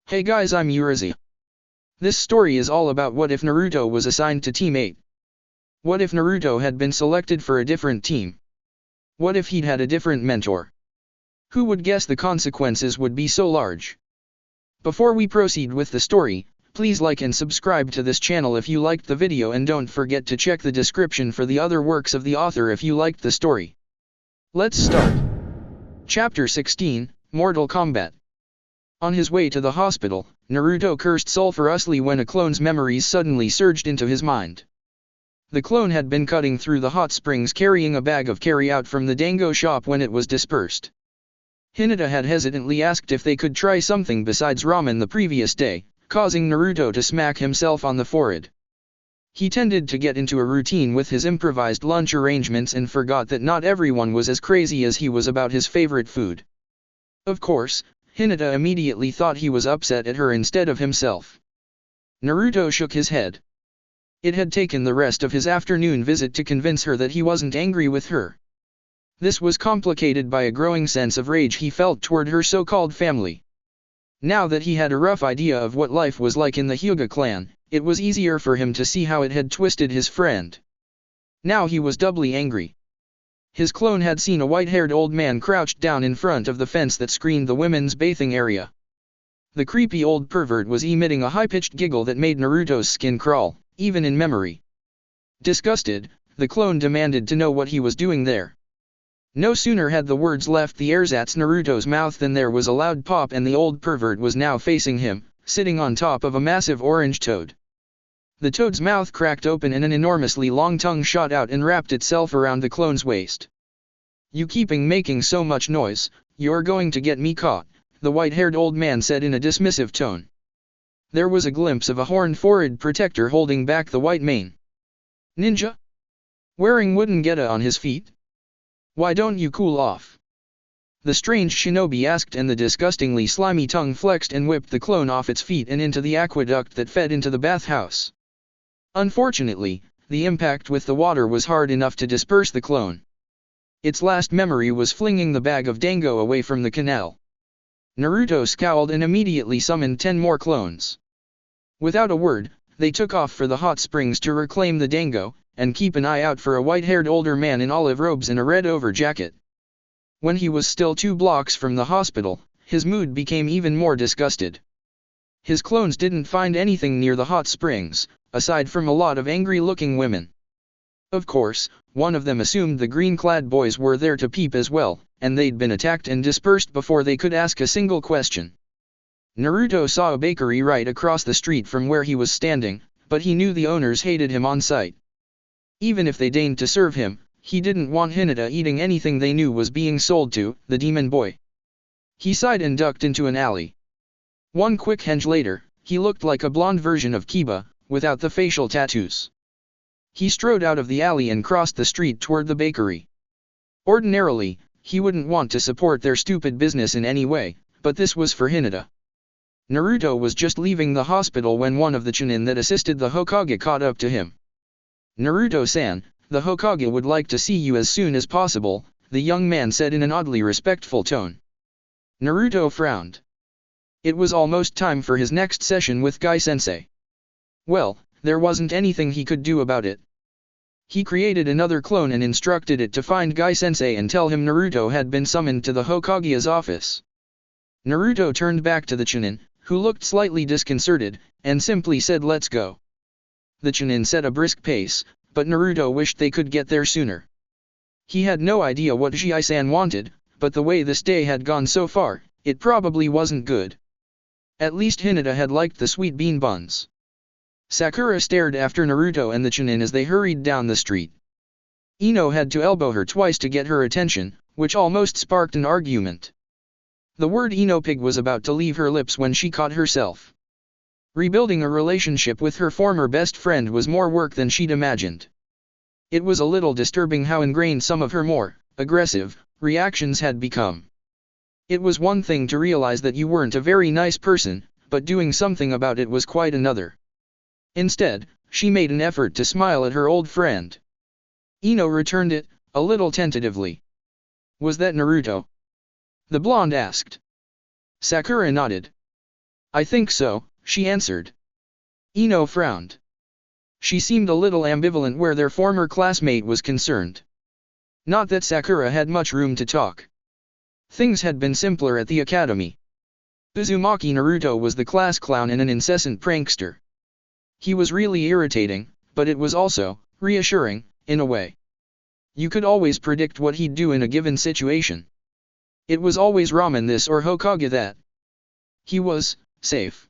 Hey guys, I'm Urizi. This story is all about what if Naruto was assigned to Team 8. What if Naruto had been selected for a different team? What if he'd had a different mentor? Who would guess the consequences would be so large? Before we proceed with the story, please like and subscribe to this channel if you liked the video, and don't forget to check the description for the other works of the author if you liked the story. Let's start. Chapter 16, Mortal Kombat. On his way to the hospital, Naruto cursed sulfurously when a clone's memories suddenly surged into his mind. The clone had been cutting through the hot springs carrying a bag of carry-out from the dango shop when it was dispersed. Hinata had hesitantly asked if they could try something besides ramen the previous day, causing Naruto to smack himself on the forehead. He tended to get into a routine with his improvised lunch arrangements and forgot that not everyone was as crazy as he was about his favorite food. Of course, Hinata immediately thought he was upset at her instead of himself. Naruto shook his head. It had taken the rest of his afternoon visit to convince her that he wasn't angry with her. This was complicated by a growing sense of rage he felt toward her so-called family. Now that he had a rough idea of what life was like in the Hyuga clan, it was easier for him to see how it had twisted his friend. Now he was doubly angry. His clone had seen a white-haired old man crouched down in front of the fence that screened the women's bathing area. The creepy old pervert was emitting a high-pitched giggle that made Naruto's skin crawl, even in memory. Disgusted, the clone demanded to know what he was doing there. No sooner had the words left the ersatz Naruto's mouth than there was a loud pop, and the old pervert was now facing him, sitting on top of a massive orange toad. The toad's mouth cracked open and an enormously long tongue shot out and wrapped itself around the clone's waist. "You keeping making so much noise, you're going to get me caught," the white-haired old man said in a dismissive tone. There was a glimpse of a horned forehead protector holding back the white mane. "Ninja? Wearing wooden geta on his feet? Why don't you cool off?" The strange shinobi asked, and the disgustingly slimy tongue flexed and whipped the clone off its feet and into the aqueduct that fed into the bathhouse. Unfortunately, the impact with the water was hard enough to disperse the clone. Its last memory was flinging the bag of dango away from the canal. Naruto scowled and immediately summoned 10 more clones. Without a word, they took off for the hot springs to reclaim the dango, and keep an eye out for a white-haired older man in olive robes and a red over-jacket. When he was still 2 blocks from the hospital, his mood became even more disgusted. His clones didn't find anything near the hot springs, aside from a lot of angry-looking women. Of course, one of them assumed the green-clad boys were there to peep as well, and they'd been attacked and dispersed before they could ask a single question. Naruto saw a bakery right across the street from where he was standing, but he knew the owners hated him on sight. Even if they deigned to serve him, he didn't want Hinata eating anything they knew was being sold to the demon boy. He sighed and ducked into an alley. One quick henge later, he looked like a blonde version of Kiba, without the facial tattoos. He strode out of the alley and crossed the street toward the bakery. Ordinarily, he wouldn't want to support their stupid business in any way, but this was for Hinata. Naruto was just leaving the hospital when one of the chunin that assisted the Hokage caught up to him. "Naruto-san, the Hokage would like to see you as soon as possible," the young man said in an oddly respectful tone. Naruto frowned. It was almost time for his next session with Gai-sensei. Well, there wasn't anything he could do about it. He created another clone and instructed it to find Gai-sensei and tell him Naruto had been summoned to the Hokage's office. Naruto turned back to the chunin, who looked slightly disconcerted, and simply said, "Let's go." The chunin set a brisk pace, but Naruto wished they could get there sooner. He had no idea what Gai-san wanted, but the way this day had gone so far, it probably wasn't good. At least Hinata had liked the sweet bean buns. Sakura stared after Naruto and the chunin as they hurried down the street. Ino had to elbow her twice to get her attention, which almost sparked an argument. The word Ino-pig was about to leave her lips when she caught herself. Rebuilding a relationship with her former best friend was more work than she'd imagined. It was a little disturbing how ingrained some of her more aggressive reactions had become. It was one thing to realize that you weren't a very nice person, but doing something about it was quite another. Instead, she made an effort to smile at her old friend. Ino returned it, a little tentatively. "Was that Naruto?" the blonde asked. Sakura nodded. I think so, she answered. Ino frowned. She seemed a little ambivalent where their former classmate was concerned. Not that Sakura had much room to talk. Things had been simpler at the academy. Uzumaki Naruto was the class clown and an incessant prankster. He was really irritating, but it was also reassuring, in a way. You could always predict what he'd do in a given situation. It was always ramen this or Hokage that. He was safe.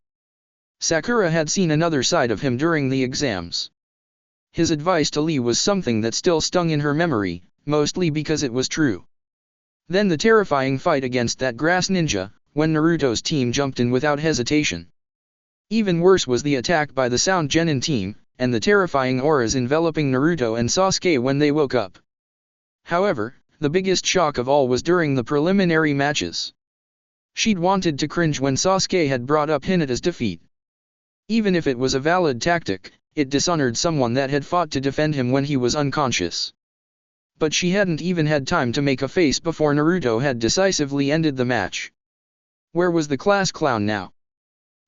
Sakura had seen another side of him during the exams. His advice to Lee was something that still stung in her memory, mostly because it was true. Then the terrifying fight against that grass ninja, when Naruto's team jumped in without hesitation. Even worse was the attack by the Sound Genin team, and the terrifying auras enveloping Naruto and Sasuke when they woke up. However, the biggest shock of all was during the preliminary matches. She'd wanted to cringe when Sasuke had brought up Hinata's defeat. Even if it was a valid tactic, it dishonored someone that had fought to defend him when he was unconscious. But she hadn't even had time to make a face before Naruto had decisively ended the match. Where was the class clown now?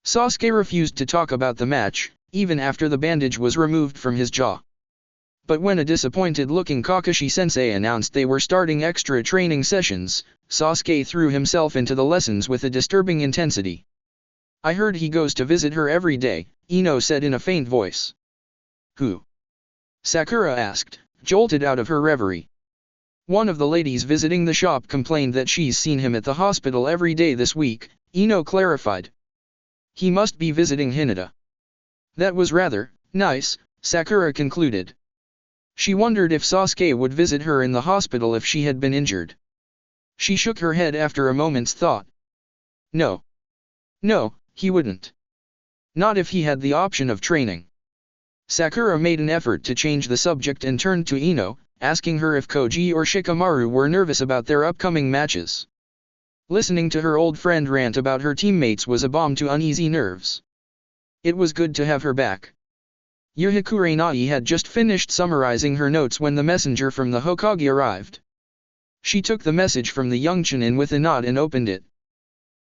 Sasuke refused to talk about the match, even after the bandage was removed from his jaw. But when a disappointed-looking Kakashi-sensei announced they were starting extra training sessions, Sasuke threw himself into the lessons with a disturbing intensity. I heard he goes to visit her every day, Ino said in a faint voice. Who? Sakura asked, jolted out of her reverie. One of the ladies visiting the shop complained that she's seen him at the hospital every day this week, Ino clarified. He must be visiting Hinata. That was rather nice, Sakura concluded. She wondered if Sasuke would visit her in the hospital if she had been injured. She shook her head after a moment's thought. No. No, he wouldn't. Not if he had the option of training. Sakura made an effort to change the subject and turned to Ino, asking her if Koji or Shikamaru were nervous about their upcoming matches. Listening to her old friend rant about her teammates was a balm to uneasy nerves. It was good to have her back. Kurenai had just finished summarizing her notes when the messenger from the Hokage arrived. She took the message from the young Chunin with a nod and opened it.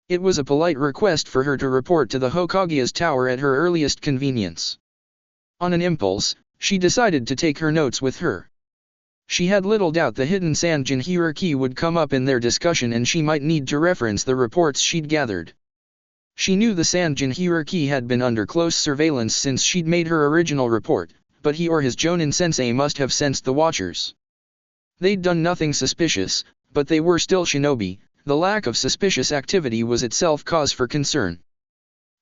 It was a polite request for her to report to the Hokage's tower at her earliest convenience. On an impulse, she decided to take her notes with her. She had little doubt the hidden Sanjin hierarchy would come up in their discussion and she might need to reference the reports she'd gathered. She knew the Sanjin hierarchy had been under close surveillance since she'd made her original report, but he or his Jonin sensei must have sensed the Watchers. They'd done nothing suspicious, but they were still shinobi. The lack of suspicious activity was itself cause for concern.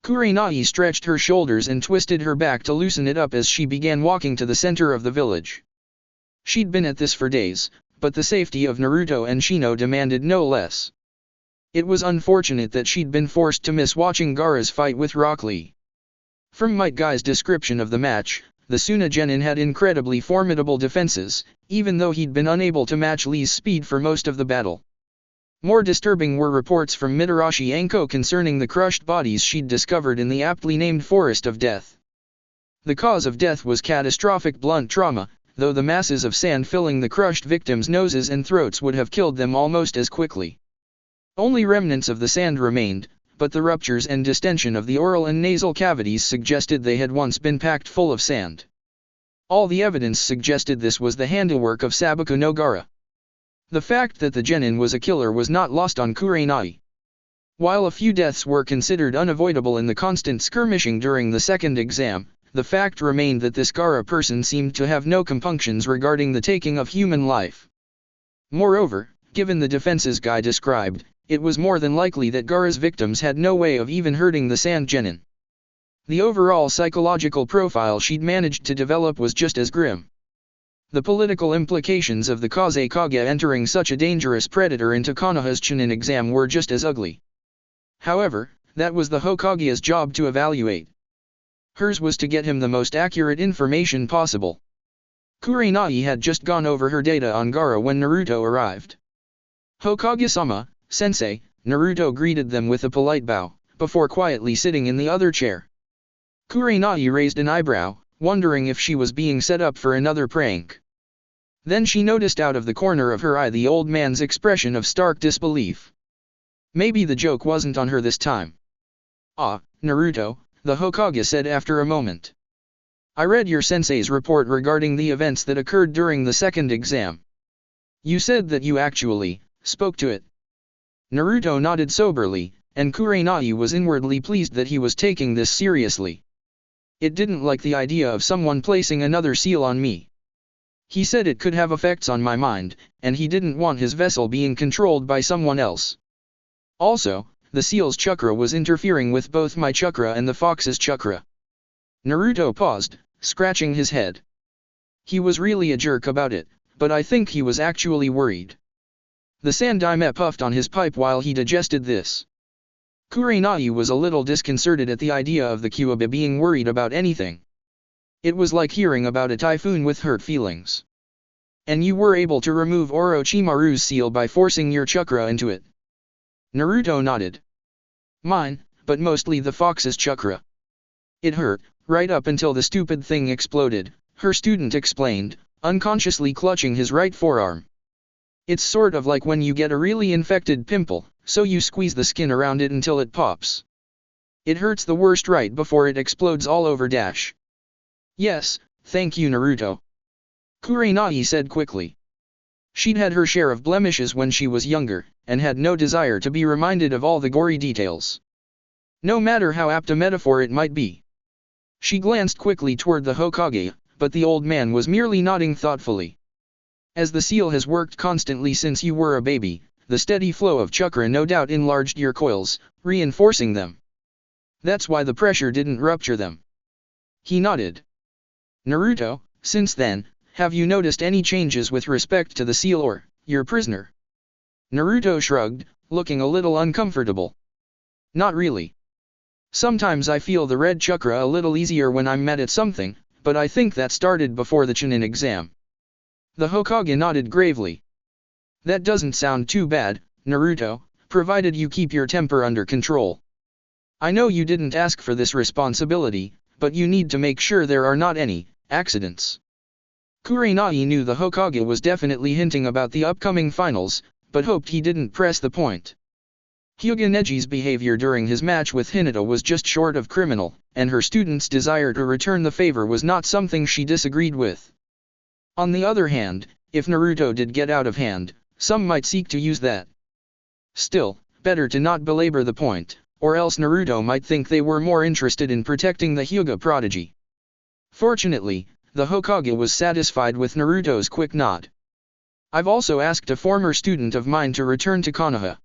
Kurenai stretched her shoulders and twisted her back to loosen it up as she began walking to the center of the village. She'd been at this for days, but the safety of Naruto and Shino demanded no less. It was unfortunate that she'd been forced to miss watching Gaara's fight with Rock Lee. From Might Guy's description of the match, the Suna Genin had incredibly formidable defenses, even though he'd been unable to match Lee's speed for most of the battle. More disturbing were reports from Mitarashi Anko concerning the crushed bodies she'd discovered in the aptly named Forest of Death. The cause of death was catastrophic blunt trauma, though the masses of sand filling the crushed victims' noses and throats would have killed them almost as quickly. Only remnants of the sand remained, but the ruptures and distension of the oral and nasal cavities suggested they had once been packed full of sand. All the evidence suggested this was the handiwork of Sabaku no Gaara. The fact that the genin was a killer was not lost on Kurenai. While a few deaths were considered unavoidable in the constant skirmishing during the second exam, the fact remained that this Gaara person seemed to have no compunctions regarding the taking of human life. Moreover, given the defenses Guy described, it was more than likely that Gaara's victims had no way of even hurting the sand genin. The overall psychological profile she'd managed to develop was just as grim. The political implications of the Kazekage entering such a dangerous predator into Konoha's Chunin exam were just as ugly. However, that was the Hokage's job to evaluate. Hers was to get him the most accurate information possible. Kurenai had just gone over her data on Gaara when Naruto arrived. Hokage-sama, sensei, Naruto greeted them with a polite bow, before quietly sitting in the other chair. Kurenai raised an eyebrow, wondering if she was being set up for another prank. Then she noticed out of the corner of her eye the old man's expression of stark disbelief. Maybe the joke wasn't on her this time. Ah, Naruto, the Hokage said after a moment. I read your sensei's report regarding the events that occurred during the second exam. You said that you actually spoke to it. Naruto nodded soberly, and Kurenai was inwardly pleased that he was taking this seriously. It didn't like the idea of someone placing another seal on me. He said it could have effects on my mind, and he didn't want his vessel being controlled by someone else. Also, the seal's chakra was interfering with both my chakra and the fox's chakra. Naruto paused, scratching his head. He was really a jerk about it, but I think he was actually worried. The Sandaime puffed on his pipe while he digested this. Kurenai was a little disconcerted at the idea of the Kyuubi being worried about anything. It was like hearing about a typhoon with hurt feelings. And you were able to remove Orochimaru's seal by forcing your chakra into it. Naruto nodded. Mine, but mostly the fox's chakra. It hurt, right up until the stupid thing exploded, her student explained, unconsciously clutching his right forearm. It's sort of like when you get a really infected pimple, so you squeeze the skin around it until it pops. It hurts the worst right before it explodes all over dash. Yes, thank you Naruto. Kurenai said quickly. She'd had her share of blemishes when she was younger, and had no desire to be reminded of all the gory details. No matter how apt a metaphor it might be. She glanced quickly toward the Hokage, but the old man was merely nodding thoughtfully. As the seal has worked constantly since you were a baby, the steady flow of chakra no doubt enlarged your coils, reinforcing them. That's why the pressure didn't rupture them. He nodded. Naruto, since then, have you noticed any changes with respect to the seal or your prisoner? Naruto shrugged, looking a little uncomfortable. Not really. Sometimes I feel the red chakra a little easier when I'm mad at something, but I think that started before the Chunin exam. The Hokage nodded gravely. That doesn't sound too bad, Naruto, provided you keep your temper under control. I know you didn't ask for this responsibility, but you need to make sure there are not any accidents. Kurenai knew the Hokage was definitely hinting about the upcoming finals, but hoped he didn't press the point. Hyuga Neji's behavior during his match with Hinata was just short of criminal, and her student's desire to return the favor was not something she disagreed with. On the other hand, if Naruto did get out of hand, some might seek to use that. Still, better to not belabor the point, or else Naruto might think they were more interested in protecting the Hyuga prodigy. Fortunately, the Hokage was satisfied with Naruto's quick nod. I've also asked a former student of mine to return to Konoha.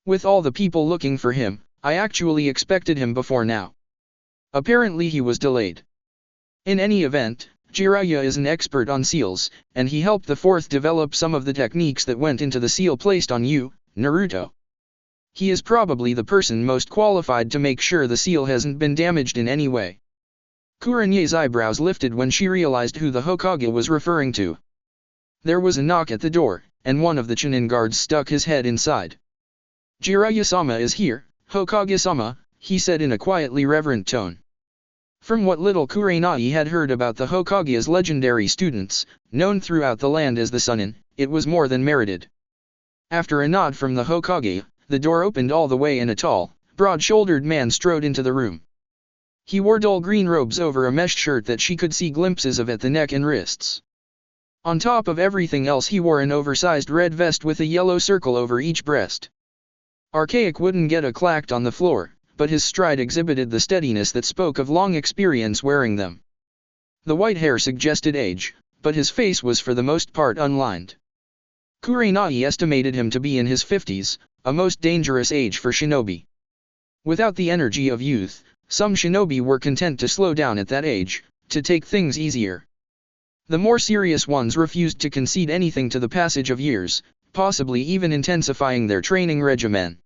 With all the people looking for him, I actually expected him before now. Apparently he was delayed. In any event, Jiraiya is an expert on seals, and he helped the fourth develop some of the techniques that went into the seal placed on you, Naruto. He is probably the person most qualified to make sure the seal hasn't been damaged in any way. Kurenai's eyebrows lifted when she realized who the Hokage was referring to. There was a knock at the door, and one of the Chunin guards stuck his head inside. Jiraiya-sama is here, Hokage-sama, he said in a quietly reverent tone. From what little Kurenai had heard about the Hokage's legendary students, known throughout the land as the Sunin, it was more than merited. After a nod from the Hokage, the door opened all the way and a tall, broad-shouldered man strode into the room. He wore dull green robes over a mesh shirt that she could see glimpses of at the neck and wrists. On top of everything else he wore an oversized red vest with a yellow circle over each breast. Archaic wooden Geta clacked on the floor, but his stride exhibited the steadiness that spoke of long experience wearing them. The white hair suggested age, but his face was for the most part unlined. Kurenai estimated him to be in his 50s, a most dangerous age for shinobi. Without the energy of youth, some shinobi were content to slow down at that age, to take things easier. The more serious ones refused to concede anything to the passage of years, possibly even intensifying their training regimen.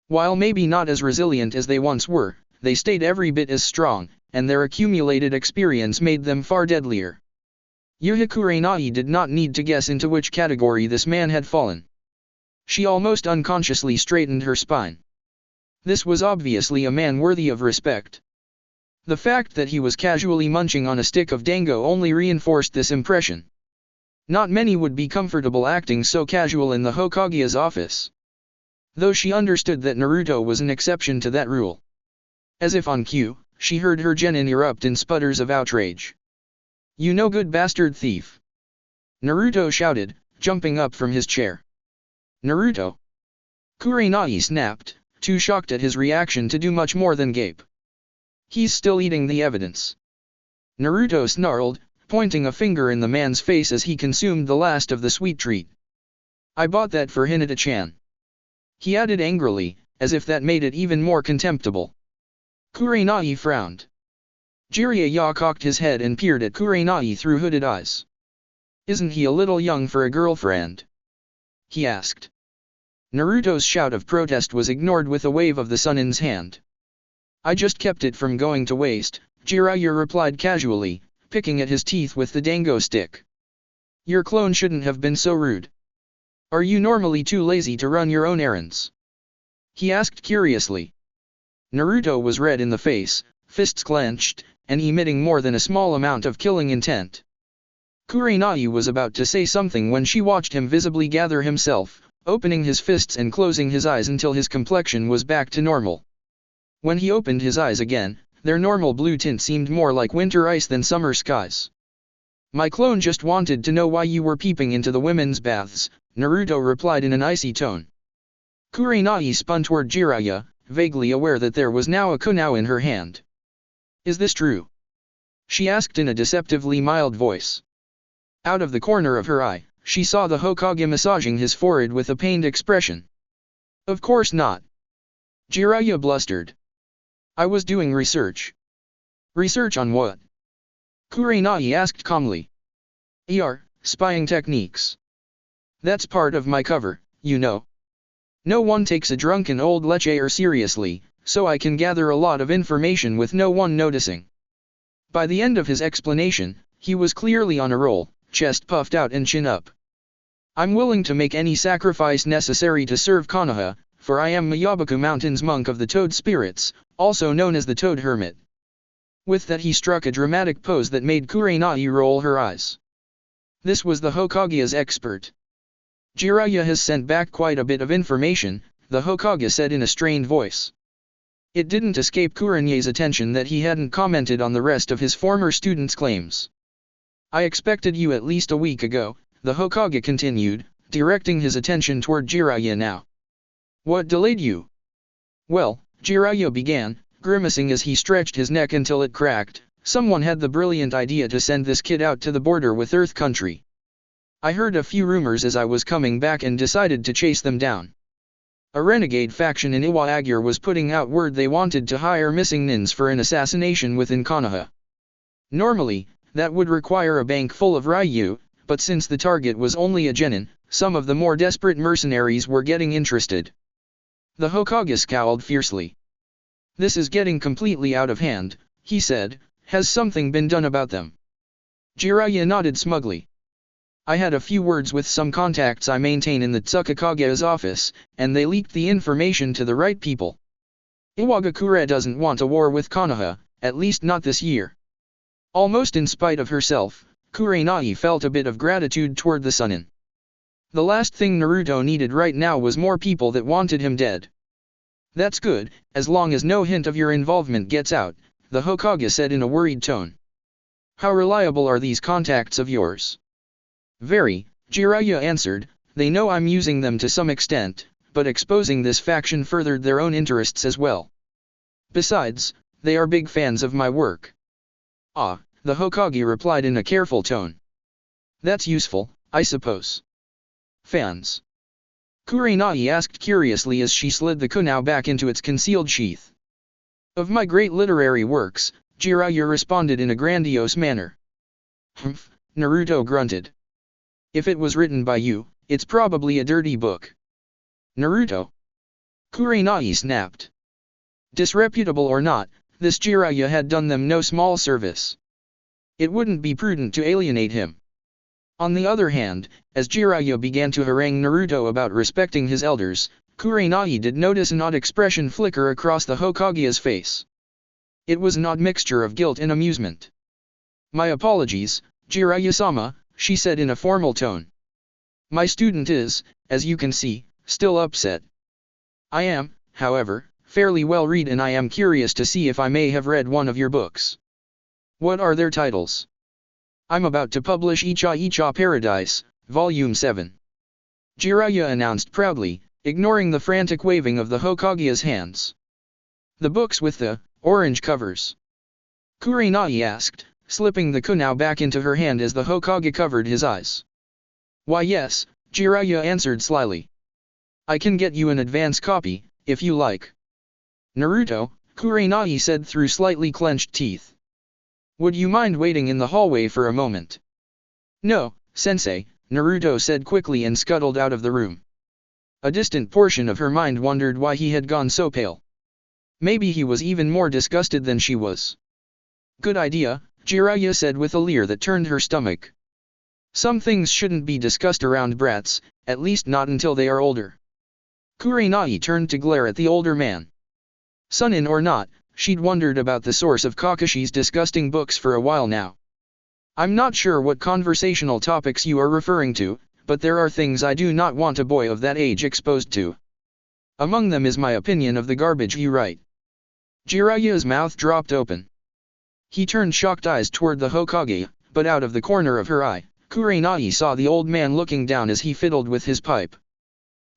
While maybe not as resilient as they once were, they stayed every bit as strong, and their accumulated experience made them far deadlier. Yuha Kurenai did not need to guess into which category this man had fallen. She almost unconsciously straightened her spine. This was obviously a man worthy of respect. The fact that he was casually munching on a stick of dango only reinforced this impression. Not many would be comfortable acting so casual in the Hokage's office. Though she understood that Naruto was an exception to that rule. As if on cue, she heard her genin erupt in sputters of outrage. "You no good bastard thief!" Naruto shouted, jumping up from his chair. "Naruto!" Kurenai snapped, too shocked at his reaction to do much more than gape. "He's still eating the evidence." Naruto snarled, pointing a finger in the man's face as he consumed the last of the sweet treat. "I bought that for Hinata-chan." He added angrily, as if that made it even more contemptible. Kurenai frowned. Jiraiya cocked his head and peered at Kurenai through hooded eyes. "Isn't he a little young for a girlfriend?" he asked. Naruto's shout of protest was ignored with a wave of the Sunin's hand. "I just kept it from going to waste," Jiraiya replied casually, picking at his teeth with the dango stick. "Your clone shouldn't have been so rude. Are you normally too lazy to run your own errands?" he asked curiously. Naruto was red in the face, fists clenched, and emitting more than a small amount of killing intent. Kurenai was about to say something when she watched him visibly gather himself, opening his fists and closing his eyes until his complexion was back to normal. When he opened his eyes again, their normal blue tint seemed more like winter ice than summer skies. "My clone just wanted to know why you were peeping into the women's baths," Naruto replied in an icy tone. Kurenai spun toward Jiraiya, vaguely aware that there was now a kunai in her hand. "Is this true?" she asked in a deceptively mild voice. Out of the corner of her eye, she saw the Hokage massaging his forehead with a pained expression. "Of course not." Jiraiya blustered. "I was doing research." "Research on what?" Kurenai asked calmly. Spying techniques. That's part of my cover, you know. No one takes a drunken old lecher seriously, so I can gather a lot of information with no one noticing." By the end of his explanation, he was clearly on a roll, chest puffed out and chin up. "I'm willing to make any sacrifice necessary to serve Konoha, for I am Miyabuku Mountain's monk of the Toad Spirits, also known as the Toad Hermit." With that he struck a dramatic pose that made Kurenai roll her eyes. This was the Hokage's expert. "Jiraiya has sent back quite a bit of information," the Hokage said in a strained voice. It didn't escape Kurenai's attention that he hadn't commented on the rest of his former students' claims. "I expected you at least a week ago," the Hokage continued, directing his attention toward Jiraiya now. "What delayed you?" "Well," Jiraiya began, grimacing as he stretched his neck until it cracked, "someone had the brilliant idea to send this kid out to the border with Earth Country. I heard a few rumors as I was coming back and decided to chase them down. A renegade faction in Iwagure was putting out word they wanted to hire missing nins for an assassination within Konoha. Normally, that would require a bank full of Ryu, but since the target was only a genin, some of the more desperate mercenaries were getting interested." The Hokage scowled fiercely. "This is getting completely out of hand," he said. "Has something been done about them?" Jiraiya nodded smugly. "I had a few words with some contacts I maintain in the Tsukakage's office, and they leaked the information to the right people. Iwagakure doesn't want a war with Konoha, at least not this year." Almost in spite of herself, Kurenai felt a bit of gratitude toward the Sunin. The last thing Naruto needed right now was more people that wanted him dead. "That's good, as long as no hint of your involvement gets out," the Hokage said in a worried tone. "How reliable are these contacts of yours?" "Very," Jiraiya answered. "They know I'm using them to some extent, but exposing this faction furthered their own interests as well. Besides, they are big fans of my work." "Ah," the Hokage replied in a careful tone. "That's useful, I suppose." "Fans?" Kurenai asked curiously as she slid the kunai back into its concealed sheath. "Of my great literary works," Jiraiya responded in a grandiose manner. "Humph," Naruto grunted. "If it was written by you, it's probably a dirty book." "Naruto?" Kurenai snapped. Disreputable or not, this Jiraiya had done them no small service. It wouldn't be prudent to alienate him. On the other hand, as Jiraiya began to harangue Naruto about respecting his elders, Kurenai did notice an odd expression flicker across the Hokage's face. It was an odd mixture of guilt and amusement. "My apologies, Jiraiya-sama," she said in a formal tone. "My student is, as you can see, still upset. I am, however, fairly well read, and I am curious to see if I may have read one of your books. What are their titles? I'm about to publish Icha Icha Paradise, Volume 7. Jiraiya announced proudly, ignoring the frantic waving of the Hokage's hands. The books with the orange covers? Kurenai asked, slipping the kunai back into her hand as the Hokage covered his eyes. Why yes, Jiraiya answered slyly. I can get you an advance copy, if you like. Naruto, Kurenai said through slightly clenched teeth. Would you mind waiting in the hallway for a moment? No, sensei, Naruto said quickly and scuttled out of the room. A distant portion of her mind wondered why he had gone so pale. Maybe he was even more disgusted than she was. Good idea, Jiraiya said with a leer that turned her stomach. Some things shouldn't be discussed around brats, at least not until they are older. Kurenai turned to glare at the older man. Sunin or not, she'd wondered about the source of Kakashi's disgusting books for a while now. I'm not sure what conversational topics you are referring to, but there are things I do not want a boy of that age exposed to. Among them is my opinion of the garbage you write. Jiraiya's mouth dropped open. He turned shocked eyes toward the Hokage, but out of the corner of her eye, Kurenai saw the old man looking down as he fiddled with his pipe.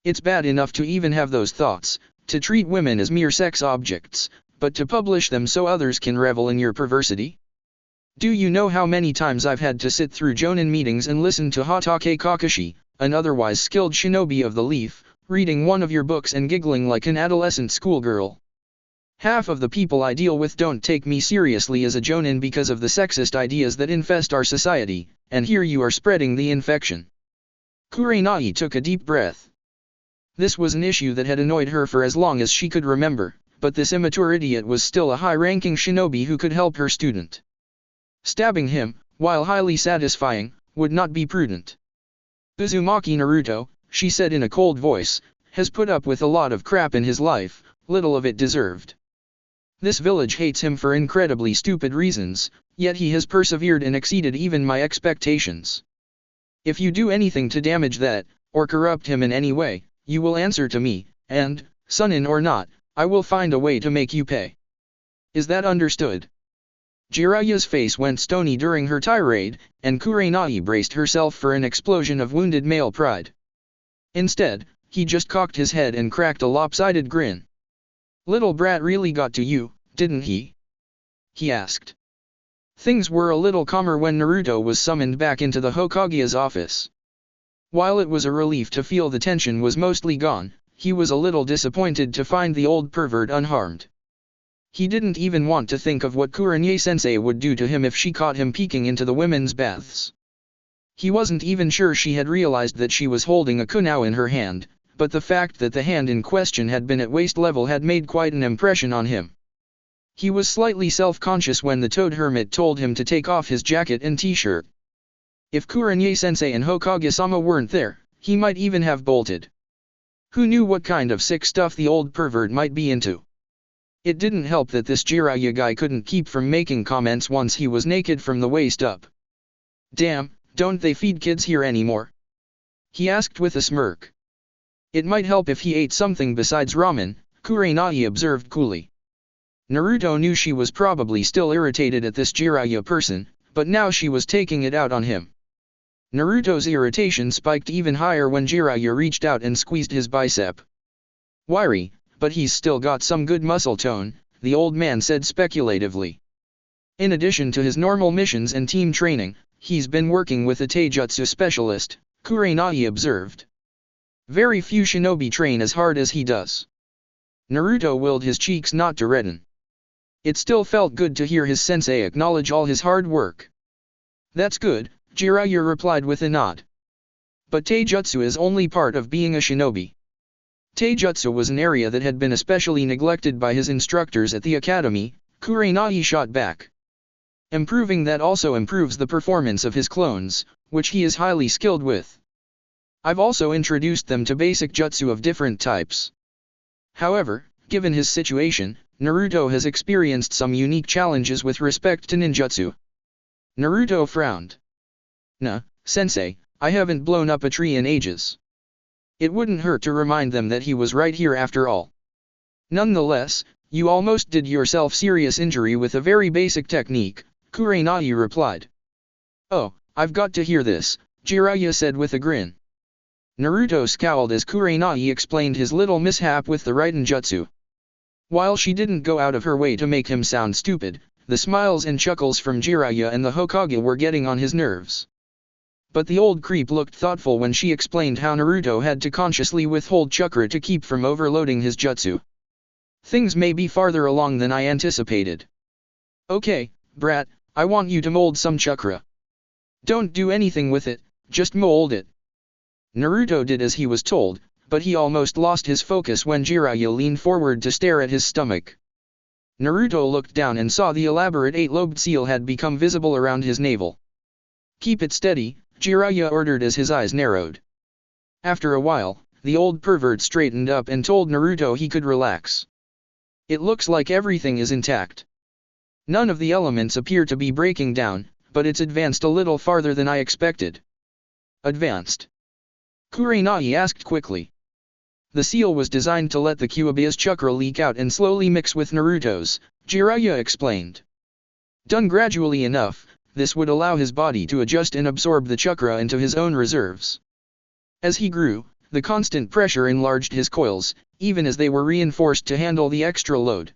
It's bad enough to even have those thoughts, to treat women as mere sex objects, but to publish them so others can revel in your perversity? Do you know how many times I've had to sit through Jonin meetings and listen to Hatake Kakashi, an otherwise skilled shinobi of the leaf, reading one of your books and giggling like an adolescent schoolgirl? Half of the people I deal with don't take me seriously as a Jonin because of the sexist ideas that infest our society, and here you are spreading the infection. Kurenai took a deep breath. This was an issue that had annoyed her for as long as she could remember, but this immature idiot was still a high-ranking shinobi who could help her student. Stabbing him, while highly satisfying, would not be prudent. Uzumaki Naruto, she said in a cold voice, has put up with a lot of crap in his life, little of it deserved. This village hates him for incredibly stupid reasons, yet he has persevered and exceeded even my expectations. If you do anything to damage that, or corrupt him in any way, you will answer to me, and, Sunin or not, I will find a way to make you pay. Is that understood? Jiraiya's face went stony during her tirade, and Kurenai braced herself for an explosion of wounded male pride. Instead, he just cocked his head and cracked a lopsided grin. Little brat really got to you, didn't he? He asked. Things were a little calmer when Naruto was summoned back into the Hokage's office. While it was a relief to feel the tension was mostly gone, he was a little disappointed to find the old pervert unharmed. He didn't even want to think of what Kurenai-sensei would do to him if she caught him peeking into the women's baths. He wasn't even sure she had realized that she was holding a kunai in her hand, but the fact that the hand in question had been at waist level had made quite an impression on him. He was slightly self-conscious when the Toad Hermit told him to take off his jacket and t-shirt. If Kurenai-sensei and Hokage-sama weren't there, he might even have bolted. Who knew what kind of sick stuff the old pervert might be into? It didn't help that this Jiraiya guy couldn't keep from making comments once he was naked from the waist up. Damn, don't they feed kids here anymore? He asked with a smirk. It might help if he ate something besides ramen, Kurenai observed coolly. Naruto knew she was probably still irritated at this Jiraiya person, but now she was taking it out on him. Naruto's irritation spiked even higher when Jiraiya reached out and squeezed his bicep. Wiry, but he's still got some good muscle tone, the old man said speculatively. In addition to his normal missions and team training, he's been working with a taijutsu specialist, Kurenai observed. Very few shinobi train as hard as he does. Naruto willed his cheeks not to redden. It still felt good to hear his sensei acknowledge all his hard work. That's good, Jiraiya replied with a nod. But taijutsu is only part of being a shinobi. Taijutsu was an area that had been especially neglected by his instructors at the academy, Kurenai shot back. Improving that also improves the performance of his clones, which he is highly skilled with. I've also introduced them to basic jutsu of different types. However, given his situation, Naruto has experienced some unique challenges with respect to ninjutsu. Naruto frowned. Nah, sensei, I haven't blown up a tree in ages. It wouldn't hurt to remind them that he was right here after all. Nonetheless, you almost did yourself serious injury with a very basic technique, Kurenai replied. Oh, I've got to hear this, Jiraiya said with a grin. Naruto scowled as Kurenai explained his little mishap with the Raiden Jutsu. While she didn't go out of her way to make him sound stupid, the smiles and chuckles from Jiraiya and the Hokage were getting on his nerves. But the old creep looked thoughtful when she explained how Naruto had to consciously withhold chakra to keep from overloading his jutsu. Things may be farther along than I anticipated. Okay, brat, I want you to mold some chakra. Don't do anything with it, just mold it. Naruto did as he was told, but he almost lost his focus when Jiraiya leaned forward to stare at his stomach. Naruto looked down and saw the elaborate 8-lobed seal had become visible around his navel. Keep it steady, Jiraiya ordered as his eyes narrowed. After a while, the old pervert straightened up and told Naruto he could relax. It looks like everything is intact. None of the elements appear to be breaking down, but it's advanced a little farther than I expected. Advanced? Kurenai asked quickly. The seal was designed to let the Kyuubi's chakra leak out and slowly mix with Naruto's, Jiraiya explained. Done gradually enough, this would allow his body to adjust and absorb the chakra into his own reserves. As he grew, the constant pressure enlarged his coils, even as they were reinforced to handle the extra load.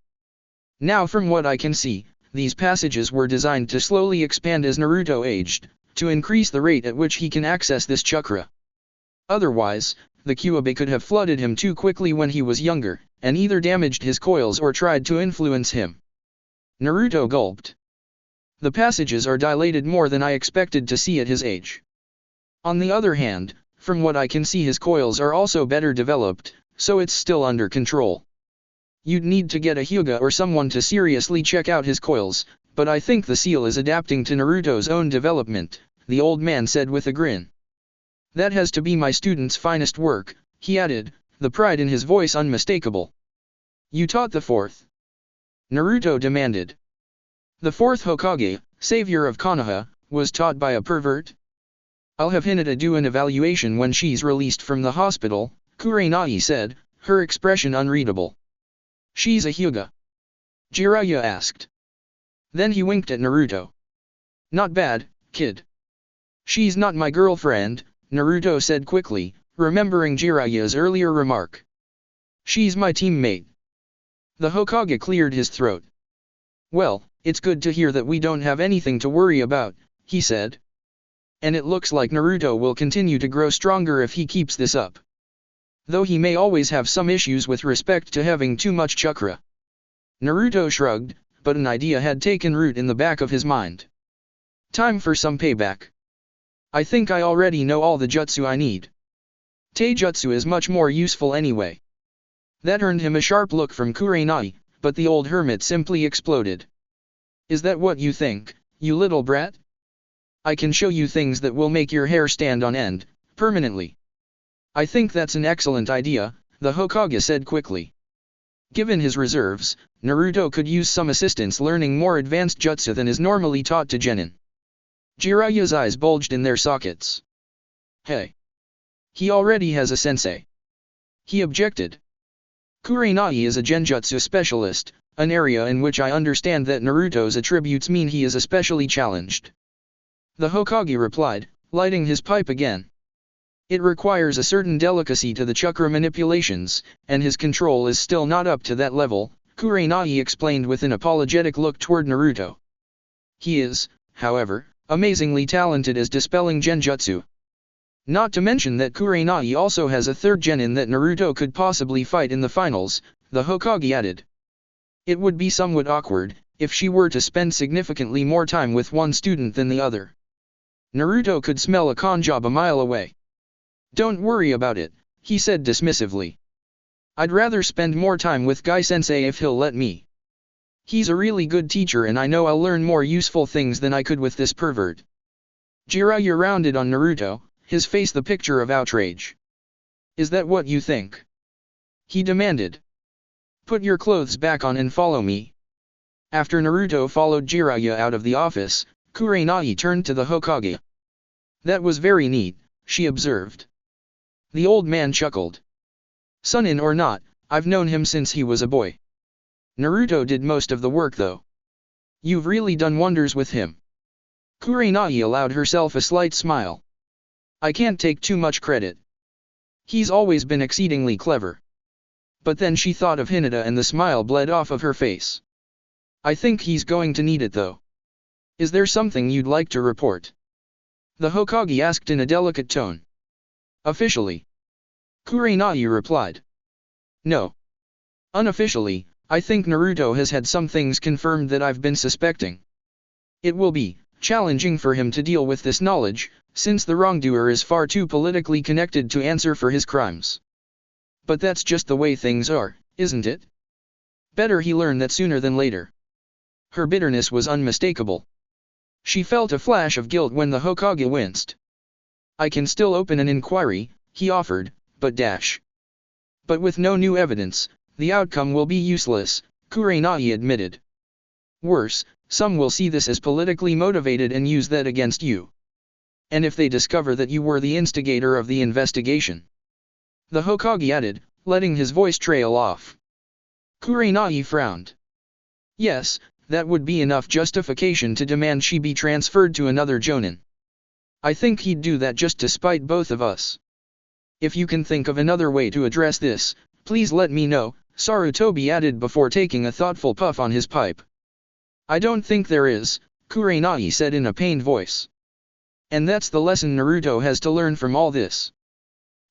Now from what I can see, these passages were designed to slowly expand as Naruto aged, to increase the rate at which he can access this chakra. Otherwise, the Kyuubi could have flooded him too quickly when he was younger, and either damaged his coils or tried to influence him. Naruto gulped. The passages are dilated more than I expected to see at his age. On the other hand, from what I can see his coils are also better developed, so it's still under control. You'd need to get a Hyuga or someone to seriously check out his coils, but I think the seal is adapting to Naruto's own development, the old man said with a grin. That has to be my student's finest work, he added, the pride in his voice unmistakable. You taught the fourth? Naruto demanded. The fourth Hokage, savior of Konoha, was taught by a pervert? I'll have Hinata do an evaluation when she's released from the hospital, Kurenai said, her expression unreadable. She's a Hyuga? Jiraiya asked. Then he winked at Naruto. Not bad, kid. She's not my girlfriend, Naruto said quickly, remembering Jiraiya's earlier remark. She's my teammate. The Hokage cleared his throat. Well, it's good to hear that we don't have anything to worry about, he said. And it looks like Naruto will continue to grow stronger if he keeps this up. Though he may always have some issues with respect to having too much chakra. Naruto shrugged, but an idea had taken root in the back of his mind. Time for some payback. I think I already know all the jutsu I need. Taijutsu is much more useful anyway. That earned him a sharp look from Kurenai, but the old hermit simply exploded. Is that what you think, you little brat? I can show you things that will make your hair stand on end, permanently. I think that's an excellent idea, the Hokage said quickly. Given his reserves, Naruto could use some assistance learning more advanced jutsu than is normally taught to genin. Jiraiya's eyes bulged in their sockets. Hey! He already has a sensei. He objected. Kurenai is a genjutsu specialist, an area in which I understand that Naruto's attributes mean he is especially challenged. The Hokage replied, lighting his pipe again. It requires a certain delicacy to the chakra manipulations, and his control is still not up to that level, Kurenai explained with an apologetic look toward Naruto. He is, however, amazingly talented as dispelling genjutsu. Not to mention that Kurenai also has a third genin that Naruto could possibly fight in the finals, the Hokage added. It would be somewhat awkward, if she were to spend significantly more time with one student than the other. Naruto could smell a con job a mile away. Don't worry about it, he said dismissively. I'd rather spend more time with Guy-sensei if he'll let me. He's a really good teacher and I know I'll learn more useful things than I could with this pervert. Jiraiya rounded on Naruto, his face the picture of outrage. Is that what you think? He demanded. Put your clothes back on and follow me. After Naruto followed Jiraiya out of the office, Kurenai turned to the Hokage. That was very neat, she observed. The old man chuckled. Sunin or not, I've known him since he was a boy. Naruto did most of the work though. You've really done wonders with him. Kurenai allowed herself a slight smile. I can't take too much credit. He's always been exceedingly clever. But then she thought of Hinata and the smile bled off of her face. I think he's going to need it though. Is there something you'd like to report? The Hokage asked in a delicate tone. Officially. Kurenai replied. No. Unofficially, I think Naruto has had some things confirmed that I've been suspecting. It will be challenging for him to deal with this knowledge, since the wrongdoer is far too politically connected to answer for his crimes. But that's just the way things are, isn't it? Better he learn that sooner than later. Her bitterness was unmistakable. She felt a flash of guilt when the Hokage winced. I can still open an inquiry, he offered, but with no new evidence, the outcome will be useless, Kurenai admitted. Worse, some will see this as politically motivated and use that against you. And if they discover that you were the instigator of the investigation? The Hokage added, letting his voice trail off. Kurenai frowned. Yes, that would be enough justification to demand she be transferred to another jonin. I think he'd do that just to spite both of us. If you can think of another way to address this, please let me know, Sarutobi added before taking a thoughtful puff on his pipe. I don't think there is, Kurenai said in a pained voice. And that's the lesson Naruto has to learn from all this.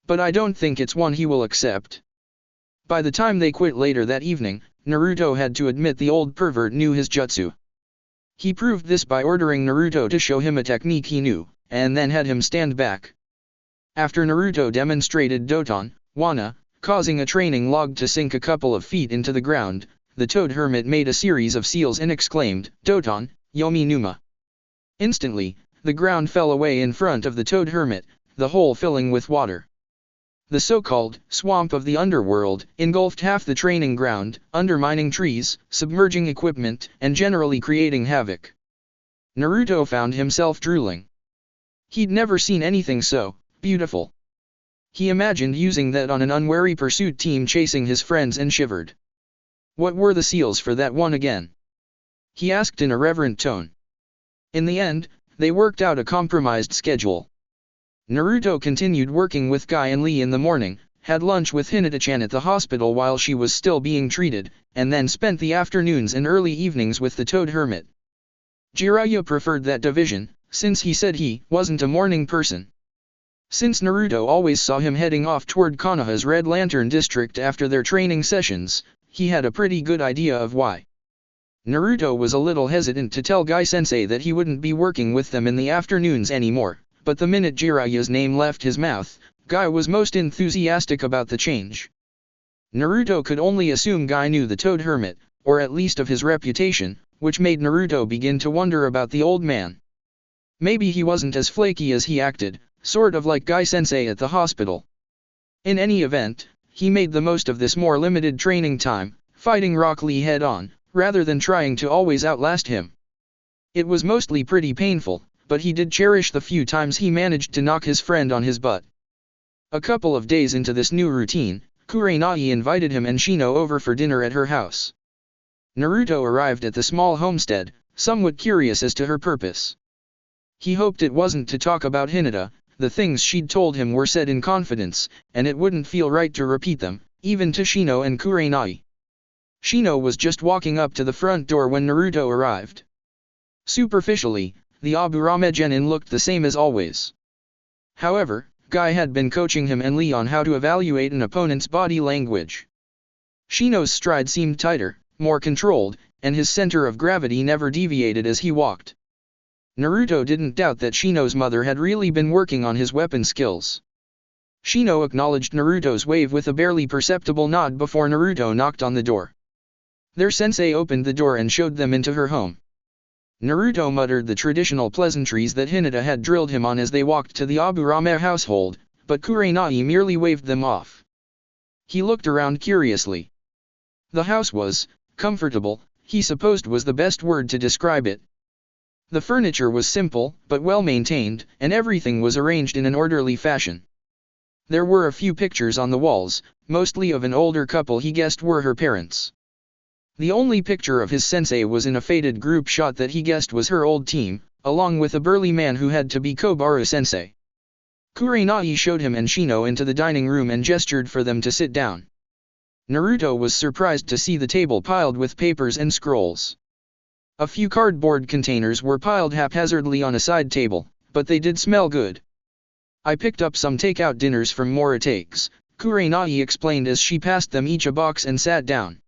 But I don't think it's one he will accept. By the time they quit later that evening, Naruto had to admit the old pervert knew his jutsu. He proved this by ordering Naruto to show him a technique he knew, and then had him stand back. After Naruto demonstrated Doton, Wana, causing a training log to sink a couple of feet into the ground, the toad hermit made a series of seals and exclaimed, Doton, Yomi Numa. Instantly, the ground fell away in front of the toad hermit, the hole filling with water. The so-called swamp of the underworld engulfed half the training ground, undermining trees, submerging equipment, and generally creating havoc. Naruto found himself drooling. He'd never seen anything so beautiful. He imagined using that on an unwary pursuit team chasing his friends and shivered. What were the seals for that one again? He asked in a reverent tone. In the end, they worked out a compromised schedule. Naruto continued working with Guy and Lee in the morning, had lunch with Hinata-chan at the hospital while she was still being treated, and then spent the afternoons and early evenings with the toad hermit. Jiraiya preferred that division, since he said he wasn't a morning person. Since Naruto always saw him heading off toward Konoha's Red Lantern district after their training sessions, he had a pretty good idea of why. Naruto was a little hesitant to tell Guy-sensei that he wouldn't be working with them in the afternoons anymore, but the minute Jiraiya's name left his mouth, Guy was most enthusiastic about the change. Naruto could only assume Guy knew the toad hermit, or at least of his reputation, which made Naruto begin to wonder about the old man. Maybe he wasn't as flaky as he acted, sort of like Guy-sensei at the hospital. In any event, he made the most of this more limited training time, fighting Rock Lee head-on, rather than trying to always outlast him. It was mostly pretty painful, but he did cherish the few times he managed to knock his friend on his butt. A couple of days into this new routine, Kurenai invited him and Shino over for dinner at her house. Naruto arrived at the small homestead, somewhat curious as to her purpose. He hoped it wasn't to talk about Hinata. The things she'd told him were said in confidence, and it wouldn't feel right to repeat them, even to Shino and Kurenai. Shino was just walking up to the front door when Naruto arrived. Superficially, the Aburame genin looked the same as always. However, Guy had been coaching him and Lee on how to evaluate an opponent's body language. Shino's stride seemed tighter, more controlled, and his center of gravity never deviated as he walked. Naruto didn't doubt that Shino's mother had really been working on his weapon skills. Shino acknowledged Naruto's wave with a barely perceptible nod before Naruto knocked on the door. Their sensei opened the door and showed them into her home. Naruto muttered the traditional pleasantries that Hinata had drilled him on as they walked to the Aburame household, but Kurenai merely waved them off. He looked around curiously. The house was comfortable, he supposed was the best word to describe it. The furniture was simple, but well maintained, and everything was arranged in an orderly fashion. There were a few pictures on the walls, mostly of an older couple he guessed were her parents. The only picture of his sensei was in a faded group shot that he guessed was her old team, along with a burly man who had to be Kobaru-sensei. Kurenai showed him and Shino into the dining room and gestured for them to sit down. Naruto was surprised to see the table piled with papers and scrolls. A few cardboard containers were piled haphazardly on a side table, but they did smell good. I picked up some takeout dinners from Moritake's, Kurenai explained as she passed them each a box and sat down.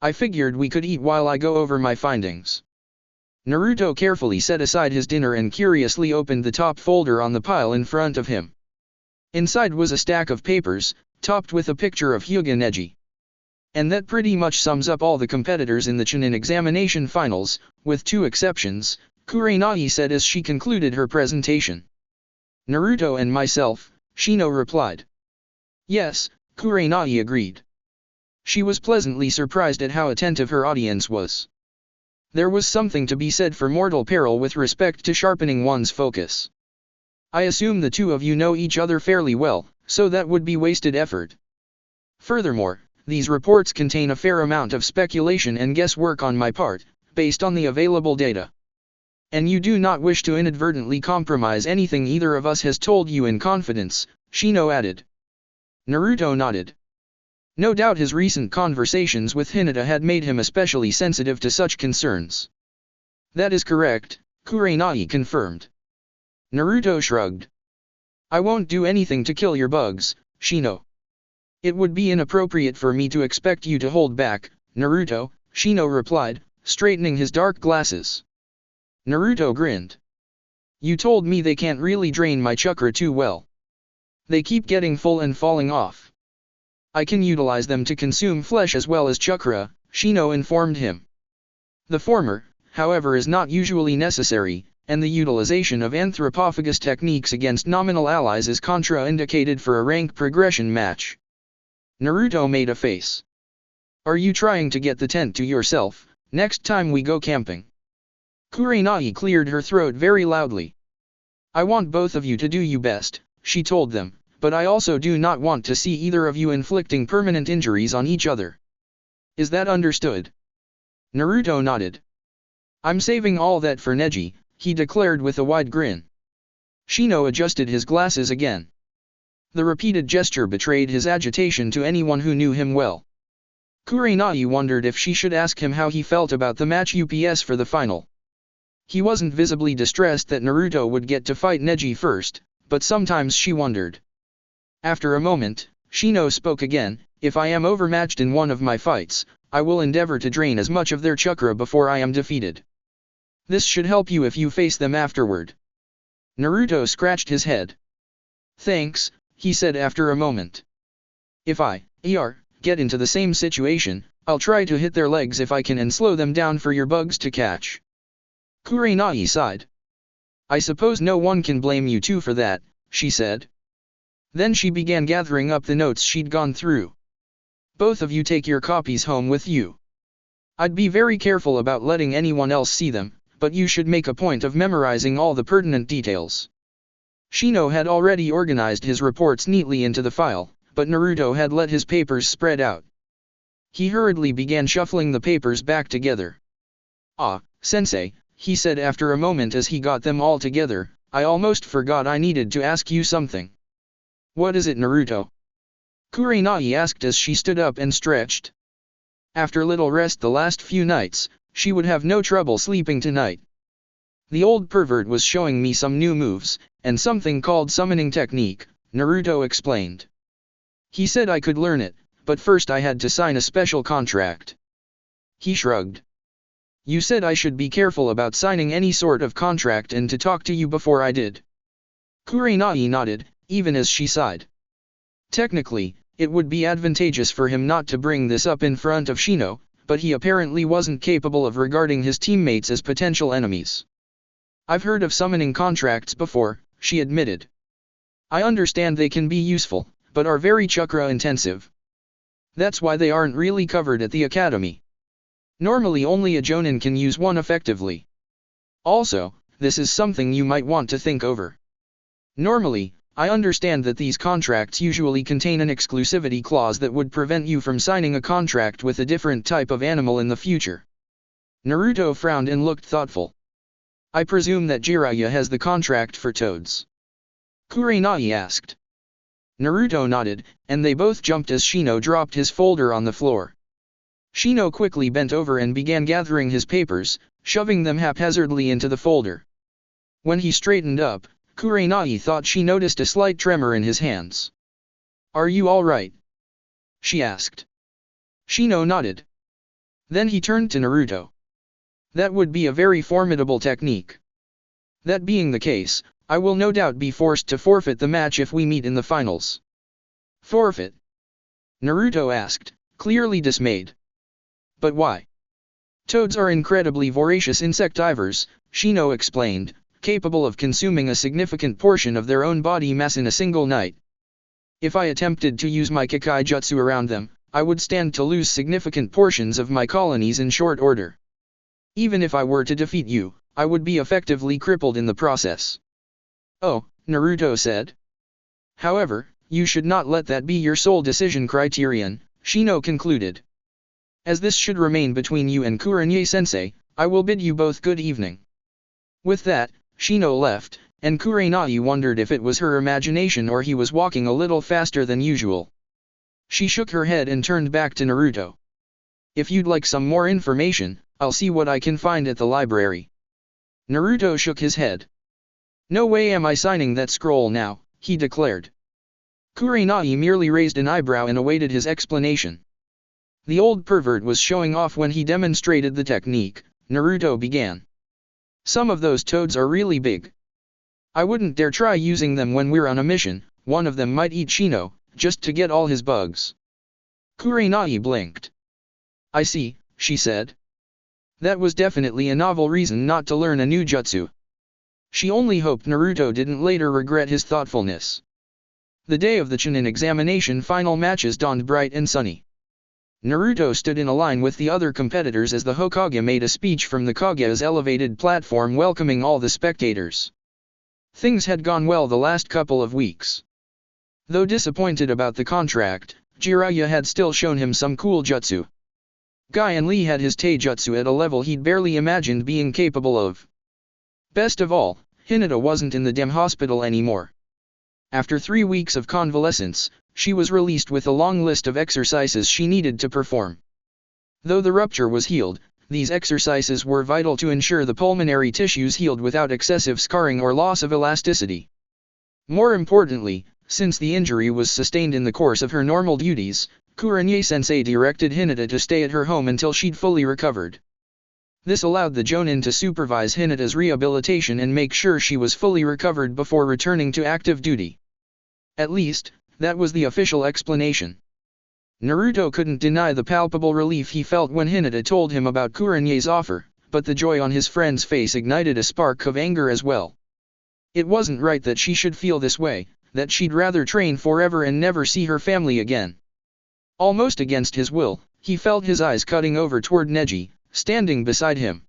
I figured we could eat while I go over my findings. Naruto carefully set aside his dinner and curiously opened the top folder on the pile in front of him. Inside was a stack of papers, topped with a picture of Hyuga Neji. And that pretty much sums up all the competitors in the Chunin examination finals, with 2 exceptions, Kurenai said as she concluded her presentation. Naruto and myself, Shino replied. Yes, Kurenai agreed. She was pleasantly surprised at how attentive her audience was. There was something to be said for mortal peril with respect to sharpening one's focus. I assume the two of you know each other fairly well, so that would be wasted effort. Furthermore, these reports contain a fair amount of speculation and guesswork on my part, based on the available data. And you do not wish to inadvertently compromise anything either of us has told you in confidence, Shino added. Naruto nodded. No doubt his recent conversations with Hinata had made him especially sensitive to such concerns. That is correct, Kurenai confirmed. Naruto shrugged. I won't do anything to kill your bugs, Shino. It would be inappropriate for me to expect you to hold back, Naruto, Shino replied, straightening his dark glasses. Naruto grinned. You told me they can't really drain my chakra too well. They keep getting full and falling off. I can utilize them to consume flesh as well as chakra, Shino informed him. The former, however, is not usually necessary, and the utilization of anthropophagus techniques against nominal allies is contraindicated for a rank progression match. Naruto made a face. Are you trying to get the tent to yourself, next time we go camping? Kurenai cleared her throat very loudly. I want both of you to do you best, she told them, but I also do not want to see either of you inflicting permanent injuries on each other. Is that understood? Naruto nodded. I'm saving all that for Neji, he declared with a wide grin. Shino adjusted his glasses again. The repeated gesture betrayed his agitation to anyone who knew him well. Kurenai wondered if she should ask him how he felt about the match UPS for the final. He wasn't visibly distressed that Naruto would get to fight Neji first, but sometimes she wondered. After a moment, Shino spoke again, if I am overmatched in one of my fights, I will endeavor to drain as much of their chakra before I am defeated. This should help you if you face them afterward. Naruto scratched his head. Thanks, he said after a moment. If I get into the same situation, I'll try to hit their legs if I can and slow them down for your bugs to catch. Kurenai sighed. I suppose no one can blame you two for that, she said. Then she began gathering up the notes she'd gone through. Both of you take your copies home with you. I'd be very careful about letting anyone else see them, but you should make a point of memorizing all the pertinent details. Shino had already organized his reports neatly into the file, but Naruto had let his papers spread out. He hurriedly began shuffling the papers back together. Ah, sensei, he said after a moment as he got them all together, I almost forgot I needed to ask you something. What is it, Naruto? Kurenai asked as she stood up and stretched. After little rest the last few nights, she would have no trouble sleeping tonight. The old pervert was showing me some new moves, and something called summoning technique, Naruto explained. He said I could learn it, but first I had to sign a special contract. He shrugged. You said I should be careful about signing any sort of contract and to talk to you before I did. Kurenai nodded, even as she sighed. Technically, it would be advantageous for him not to bring this up in front of Shino, but he apparently wasn't capable of regarding his teammates as potential enemies. I've heard of summoning contracts before, she admitted. I understand they can be useful, but are very chakra intensive. That's why they aren't really covered at the academy. Normally only a jonin can use one effectively. Also, this is something you might want to think over. Normally, I understand that these contracts usually contain an exclusivity clause that would prevent you from signing a contract with a different type of animal in the future. Naruto frowned and looked thoughtful. I presume that Jiraiya has the contract for toads? Kurenai asked. Naruto nodded, and they both jumped as Shino dropped his folder on the floor. Shino quickly bent over and began gathering his papers, shoving them haphazardly into the folder. When he straightened up, Kurenai thought she noticed a slight tremor in his hands. Are you all right? She asked. Shino nodded. Then he turned to Naruto. That would be a very formidable technique. That being the case, I will no doubt be forced to forfeit the match if we meet in the finals. Forfeit? Naruto asked, clearly dismayed. But why? Toads are incredibly voracious insectivores, Shino explained, capable of consuming a significant portion of their own body mass in a single night. If I attempted to use my Kikai Jutsu around them, I would stand to lose significant portions of my colonies in short order. Even if I were to defeat you, I would be effectively crippled in the process. Oh, Naruto said. However, you should not let that be your sole decision criterion, Shino concluded. As this should remain between you and Kurenai-sensei, I will bid you both good evening. With that, Shino left, and Kurenai wondered if it was her imagination or he was walking a little faster than usual. She shook her head and turned back to Naruto. If you'd like some more information, I'll see what I can find at the library. Naruto shook his head. No way am I signing that scroll now, he declared. Kurenai merely raised an eyebrow and awaited his explanation. The old pervert was showing off when he demonstrated the technique, Naruto began. Some of those toads are really big. I wouldn't dare try using them when we're on a mission, one of them might eat Shino, just to get all his bugs. Kurenai blinked. I see, she said. That was definitely a novel reason not to learn a new jutsu. She only hoped Naruto didn't later regret his thoughtfulness. The day of the Chunin examination final matches dawned bright and sunny. Naruto stood in a line with the other competitors as the Hokage made a speech from the Kage's elevated platform welcoming all the spectators. Things had gone well the last couple of weeks. Though disappointed about the contract, Jiraiya had still shown him some cool jutsu. Guy and Lee had his taijutsu at a level he'd barely imagined being capable of. Best of all, Hinata wasn't in the Dem hospital anymore. After 3 weeks of convalescence, she was released with a long list of exercises she needed to perform. Though the rupture was healed, these exercises were vital to ensure the pulmonary tissues healed without excessive scarring or loss of elasticity. More importantly, since the injury was sustained in the course of her normal duties, Kurenai-sensei directed Hinata to stay at her home until she'd fully recovered. This allowed the Jonin to supervise Hinata's rehabilitation and make sure she was fully recovered before returning to active duty. At least, that was the official explanation. Naruto couldn't deny the palpable relief he felt when Hinata told him about Kurenai's offer, but the joy on his friend's face ignited a spark of anger as well. It wasn't right that she should feel this way, that she'd rather train forever and never see her family again. Almost against his will, he felt his eyes cutting over toward Neji, standing beside him.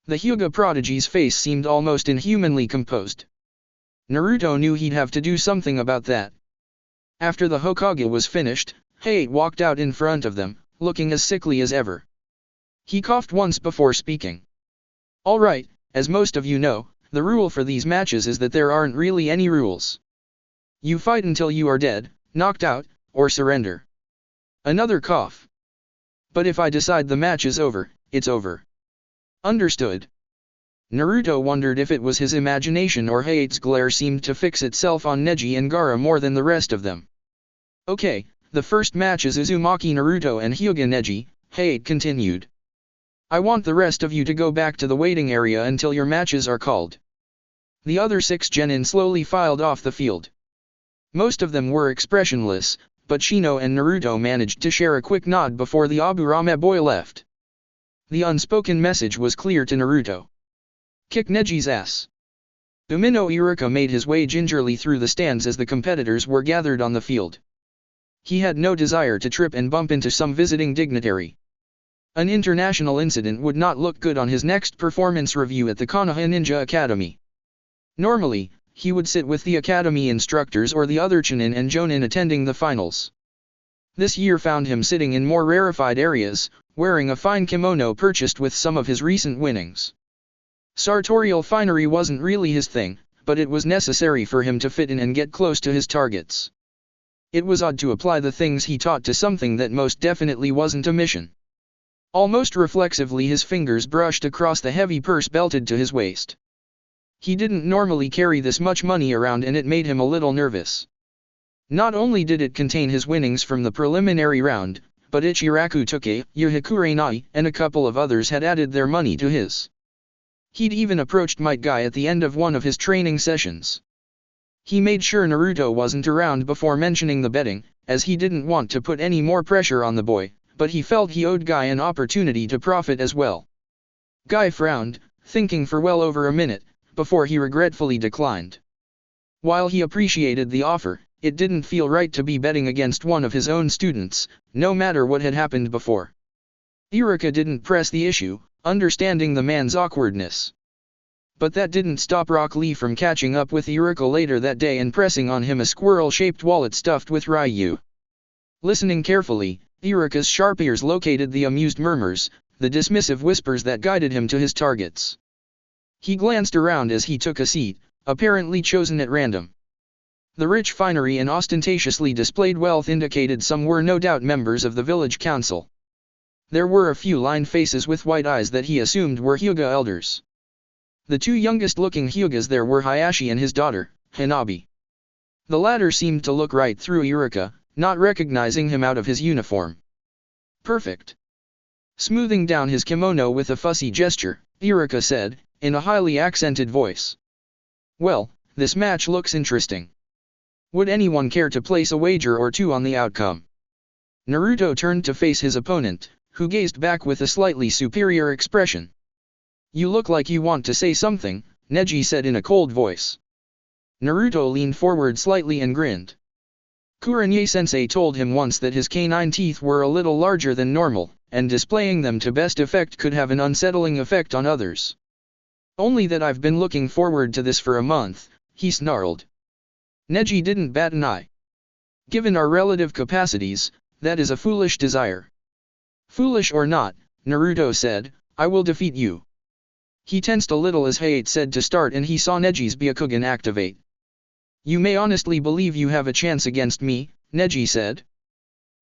The Hyuga prodigy's face seemed almost inhumanly composed. Naruto knew he'd have to do something about that. After the Hokage was finished, Hayate walked out in front of them, looking as sickly as ever. He coughed once before speaking. All right, as most of you know, the rule for these matches is that there aren't really any rules. You fight until you are dead, knocked out, or surrender. Another cough. But if I decide the match is over, it's over. Understood. Naruto wondered if it was his imagination or Hayate's glare seemed to fix itself on Neji and Gaara more than the rest of them. Okay, the first match is Uzumaki Naruto and Hyuga Neji, Hayate continued. I want the rest of you to go back to the waiting area until your matches are called. The other 6 genin slowly filed off the field. Most of them were expressionless, but Shino and Naruto managed to share a quick nod before the Aburame boy left. The unspoken message was clear to Naruto. Kick Neji's ass. Umino Iruka made his way gingerly through the stands as the competitors were gathered on the field. He had no desire to trip and bump into some visiting dignitary. An international incident would not look good on his next performance review at the Konoha Ninja Academy. Normally, he would sit with the academy instructors or the other Chunin and Jonin attending the finals. This year found him sitting in more rarefied areas, wearing a fine kimono purchased with some of his recent winnings. Sartorial finery wasn't really his thing, but it was necessary for him to fit in and get close to his targets. It was odd to apply the things he taught to something that most definitely wasn't a mission. Almost reflexively his fingers brushed across the heavy purse belted to his waist. He didn't normally carry this much money around and it made him a little nervous. Not only did it contain his winnings from the preliminary round, but Ichiraku Toke, Kurenai, and a couple of others had added their money to his. He'd even approached Might Guy at the end of one of his training sessions. He made sure Naruto wasn't around before mentioning the betting, as he didn't want to put any more pressure on the boy, but he felt he owed Guy an opportunity to profit as well. Guy frowned, thinking for well over a minute, before he regretfully declined. While he appreciated the offer, it didn't feel right to be betting against one of his own students, no matter what had happened before. Iruka didn't press the issue, understanding the man's awkwardness. But that didn't stop Rock Lee from catching up with Iruka later that day and pressing on him a squirrel-shaped wallet stuffed with Ryu. Listening carefully, Iruka's sharp ears located the amused murmurs, the dismissive whispers that guided him to his targets. He glanced around as he took a seat, apparently chosen at random. The rich finery and ostentatiously displayed wealth indicated some were no doubt members of the village council. There were a few lined faces with white eyes that he assumed were Hyuga elders. The two youngest-looking Hyugas there were Hayashi and his daughter, Hanabi. The latter seemed to look right through Iruka, not recognizing him out of his uniform. Perfect. Smoothing down his kimono with a fussy gesture, Iruka said, in a highly accented voice. Well, this match looks interesting. Would anyone care to place a wager or two on the outcome? Naruto turned to face his opponent, who gazed back with a slightly superior expression. You look like you want to say something, Neji said in a cold voice. Naruto leaned forward slightly and grinned. Kurenai-sensei told him once that his canine teeth were a little larger than normal, and displaying them to best effect could have an unsettling effect on others. Only that I've been looking forward to this for a month, he snarled. Neji didn't bat an eye. Given our relative capacities, that is a foolish desire. Foolish or not, Naruto said, I will defeat you. He tensed a little as Hayate said to start and he saw Neji's Byakugan activate. You may honestly believe you have a chance against me, Neji said.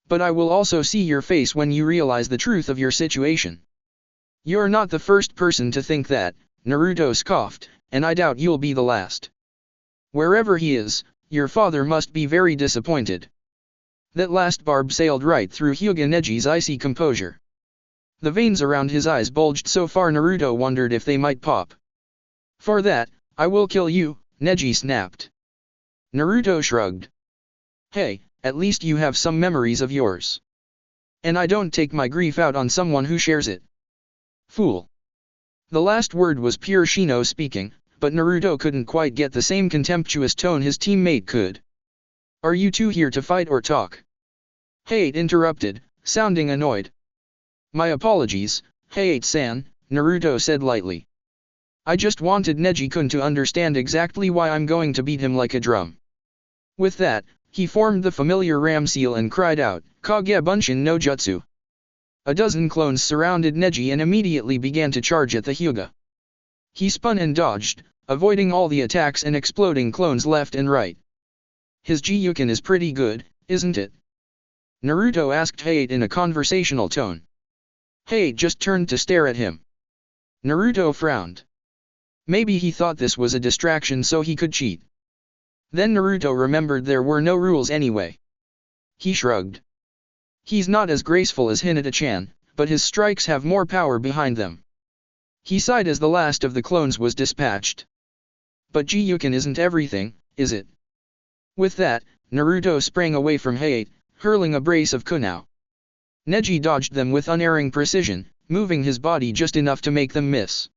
But I will also see your face when you realize the truth of your situation. You're not the first person to think that, Naruto scoffed, and I doubt you'll be the last. Wherever he is, your father must be very disappointed. That last barb sailed right through Hyuga Neji's icy composure. The veins around his eyes bulged so far Naruto wondered if they might pop. For that, I will kill you, Neji snapped. Naruto shrugged. Hey, at least you have some memories of yours. And I don't take my grief out on someone who shares it. Fool. The last word was pure Shino speaking, but Naruto couldn't quite get the same contemptuous tone his teammate could. Are you two here to fight or talk? Hayate interrupted, sounding annoyed. My apologies, Hayate-san, Naruto said lightly. I just wanted Neji-kun to understand exactly why I'm going to beat him like a drum. With that, he formed the familiar ram seal and cried out, Kage Bunshin no Jutsu. A dozen clones surrounded Neji and immediately began to charge at the Hyuga. He spun and dodged, avoiding all the attacks and exploding clones left and right. His Jiyuken is pretty good, isn't it? Naruto asked Hayate in a conversational tone. Hayate just turned to stare at him. Naruto frowned. Maybe he thought this was a distraction so he could cheat. Then Naruto remembered there were no rules anyway. He shrugged. He's not as graceful as Hinata-chan, but his strikes have more power behind them. He sighed as the last of the clones was dispatched. But Jiyuken isn't everything, is it? With that, Naruto sprang away from Hayate, hurling a brace of kunao. Neji dodged them with unerring precision, moving his body just enough to make them miss.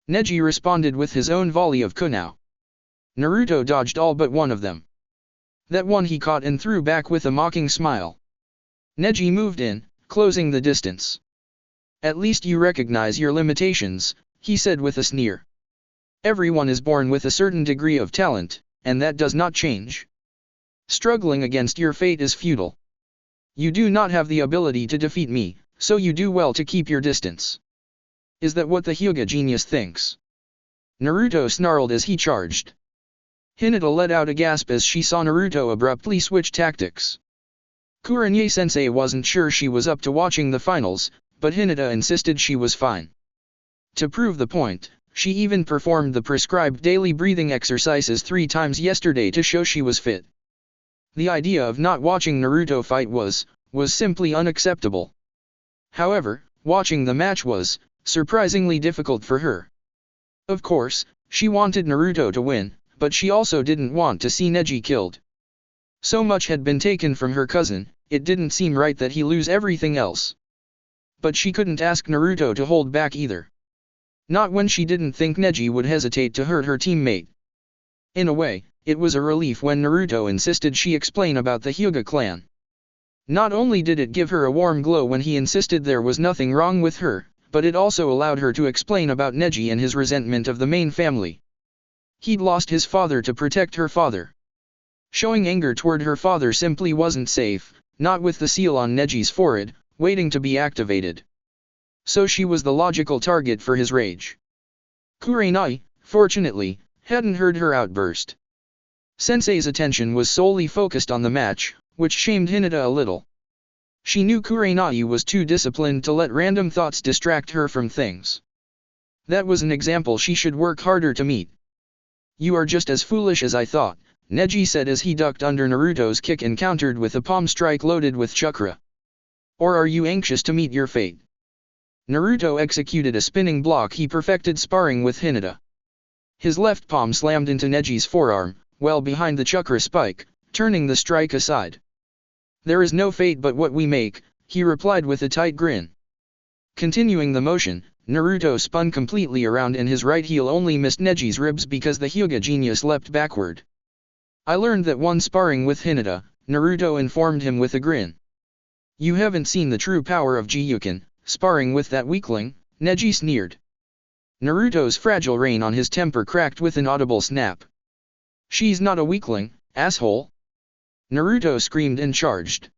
Neji responded with his own volley of kunao. Naruto dodged all but one of them. That one he caught and threw back with a mocking smile. Neji moved in, closing the distance. At least you recognize your limitations, he said with a sneer. Everyone is born with a certain degree of talent, and that does not change. Struggling against your fate is futile. You do not have the ability to defeat me, so you do well to keep your distance. Is that what the Hyuga genius thinks? Naruto snarled as he charged. Hinata let out a gasp as she saw Naruto abruptly switch tactics. Kurenai-sensei wasn't sure she was up to watching the finals, but Hinata insisted she was fine. To prove the point, she even performed the prescribed daily breathing exercises 3 times yesterday to show she was fit. The idea of not watching Naruto fight was simply unacceptable. However, watching the match was surprisingly difficult for her. Of course, she wanted Naruto to win, but she also didn't want to see Neji killed. So much had been taken from her cousin, it didn't seem right that he lose everything else. But she couldn't ask Naruto to hold back either. Not when she didn't think Neji would hesitate to hurt her teammate. In a way, it was a relief when Naruto insisted she explain about the Hyuga clan. Not only did it give her a warm glow when he insisted there was nothing wrong with her, but it also allowed her to explain about Neji and his resentment of the main family. He'd lost his father to protect her father. Showing anger toward her father simply wasn't safe, not with the seal on Neji's forehead, waiting to be activated. So she was the logical target for his rage. Kurenai, fortunately, hadn't heard her outburst. Sensei's attention was solely focused on the match, which shamed Hinata a little. She knew Kurenai was too disciplined to let random thoughts distract her from things. That was an example she should work harder to meet. You are just as foolish as I thought, Neji said as he ducked under Naruto's kick and countered with a palm strike loaded with chakra. Or are you anxious to meet your fate? Naruto executed a spinning block he perfected sparring with Hinata. His left palm slammed into Neji's forearm, well behind the chakra spike, turning the strike aside. There is no fate but what we make, he replied with a tight grin. Continuing the motion, Naruto spun completely around and his right heel only missed Neji's ribs because the Hyuga genius leapt backward. I learned that one sparring with Hinata, Naruto informed him with a grin. You haven't seen the true power of Gyuken, sparring with that weakling, Neji sneered. Naruto's fragile rein on his temper cracked with an audible snap. She's not a weakling, asshole. Naruto screamed and charged.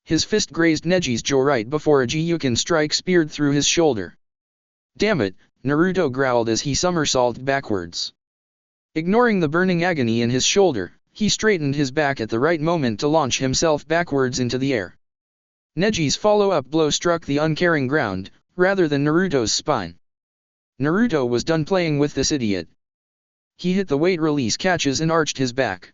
His fist grazed Neji's jaw right before a Gyuken strike speared through his shoulder. Damn it, Naruto growled as he somersaulted backwards. Ignoring the burning agony in his shoulder, he straightened his back at the right moment to launch himself backwards into the air. Neji's follow-up blow struck the uncaring ground, rather than Naruto's spine. Naruto was done playing with this idiot. He hit the weight release catches and arched his back.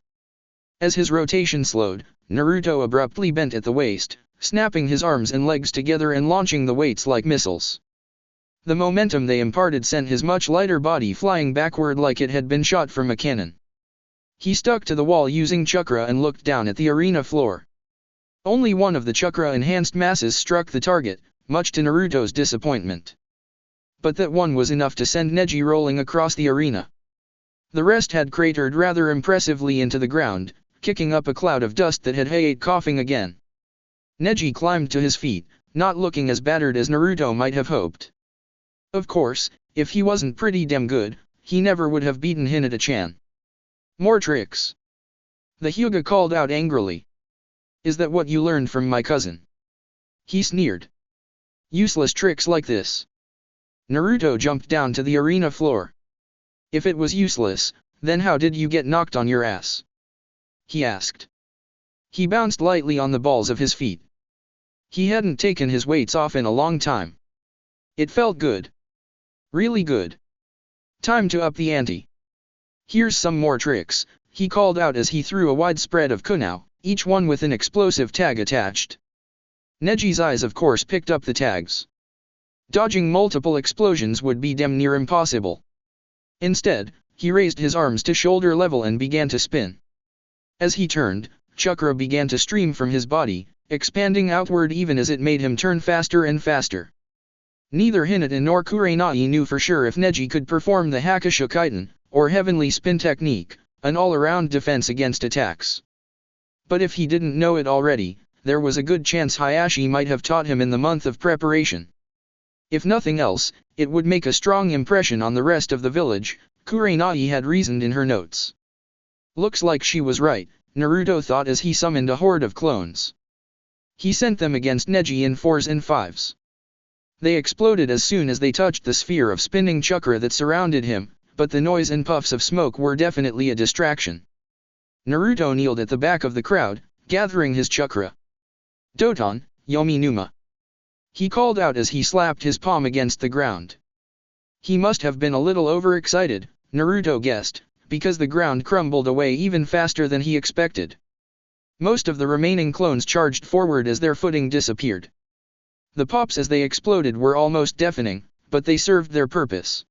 As his rotation slowed, Naruto abruptly bent at the waist, snapping his arms and legs together and launching the weights like missiles. The momentum they imparted sent his much lighter body flying backward like it had been shot from a cannon. He stuck to the wall using chakra and looked down at the arena floor. Only one of the chakra-enhanced masses struck the target, much to Naruto's disappointment. But that one was enough to send Neji rolling across the arena. The rest had cratered rather impressively into the ground, kicking up a cloud of dust that had hate coughing again. Neji climbed to his feet, not looking as battered as Naruto might have hoped. Of course, if he wasn't pretty damn good, he never would have beaten Hinata-chan. More tricks. The Hyuga called out angrily. Is that what you learned from my cousin? He sneered. Useless tricks like this. Naruto jumped down to the arena floor. If it was useless, then how did you get knocked on your ass? He asked. He bounced lightly on the balls of his feet. He hadn't taken his weights off in a long time. It felt good. Really good. Time to up the ante. Here's some more tricks, he called out as he threw a wide spread of kunai, each one with an explosive tag attached. Neji's eyes of course picked up the tags. Dodging multiple explosions would be damn near impossible. Instead, he raised his arms to shoulder level and began to spin. As he turned, chakra began to stream from his body, expanding outward even as it made him turn faster and faster. Neither Hinata nor Kurenai knew for sure if Neji could perform the Hakusho Kaiten, or Heavenly Spin technique, an all-around defense against attacks. But if he didn't know it already, there was a good chance Hayashi might have taught him in the month of preparation. If nothing else, it would make a strong impression on the rest of the village. Kurenai had reasoned in her notes. Looks like she was right, Naruto thought as he summoned a horde of clones. He sent them against Neji in 4s and 5s. They exploded as soon as they touched the sphere of spinning chakra that surrounded him, but the noise and puffs of smoke were definitely a distraction. Naruto kneeled at the back of the crowd, gathering his chakra. Doton, Yomi Numa. He called out as he slapped his palm against the ground. He must have been a little overexcited, Naruto guessed, because the ground crumbled away even faster than he expected. Most of the remaining clones charged forward as their footing disappeared. The pops as they exploded were almost deafening, but they served their purpose.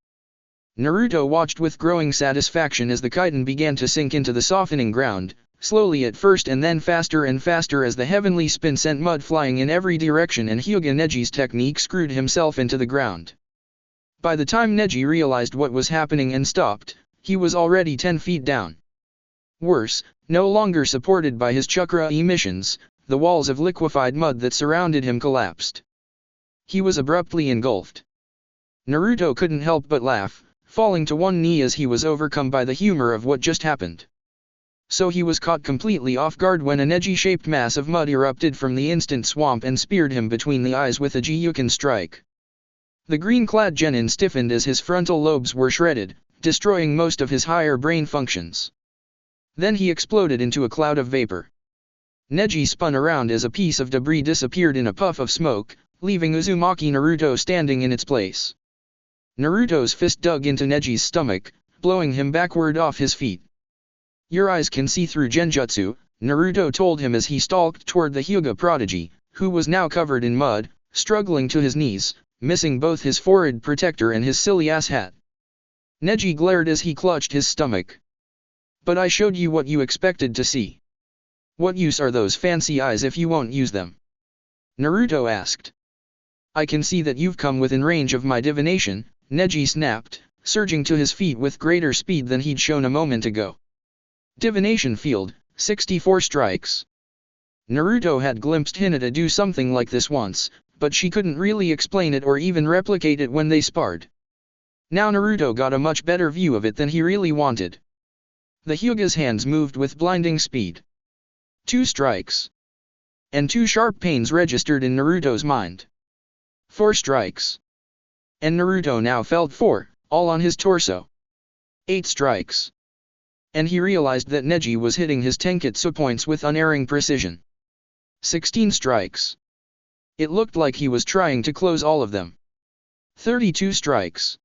Naruto watched with growing satisfaction as the chitin began to sink into the softening ground, slowly at first and then faster and faster as the heavenly spin sent mud flying in every direction and Hyuga Neji's technique screwed himself into the ground. By the time Neji realized what was happening and stopped, he was already 10 feet down. Worse, no longer supported by his chakra emissions, the walls of liquefied mud that surrounded him collapsed. He was abruptly engulfed. Naruto couldn't help but laugh, falling to one knee as he was overcome by the humor of what just happened. So he was caught completely off guard when a Neji-shaped mass of mud erupted from the instant swamp and speared him between the eyes with a Gyuken strike. The green-clad genin stiffened as his frontal lobes were shredded, destroying most of his higher brain functions. Then he exploded into a cloud of vapor. Neji spun around as a piece of debris disappeared in a puff of smoke, leaving Uzumaki Naruto standing in its place. Naruto's fist dug into Neji's stomach, blowing him backward off his feet. Your eyes can see through genjutsu, Naruto told him as he stalked toward the Hyuga prodigy, who was now covered in mud, struggling to his knees, missing both his forehead protector and his silly-ass hat. Neji glared as he clutched his stomach. But I showed you what you expected to see. What use are those fancy eyes if you won't use them? Naruto asked. I can see that you've come within range of my divination, Neji snapped, surging to his feet with greater speed than he'd shown a moment ago. Divination field, 64 strikes. Naruto had glimpsed Hinata do something like this once, but she couldn't really explain it or even replicate it when they sparred. Now Naruto got a much better view of it than he really wanted. The Hyuga's hands moved with blinding speed. 2 strikes. And 2 sharp pains registered in Naruto's mind. 4 strikes. And Naruto now felt 4, all on his torso. 8 strikes. And he realized that Neji was hitting his tenketsu points with unerring precision. 16 strikes. It looked like he was trying to close all of them. 32 strikes.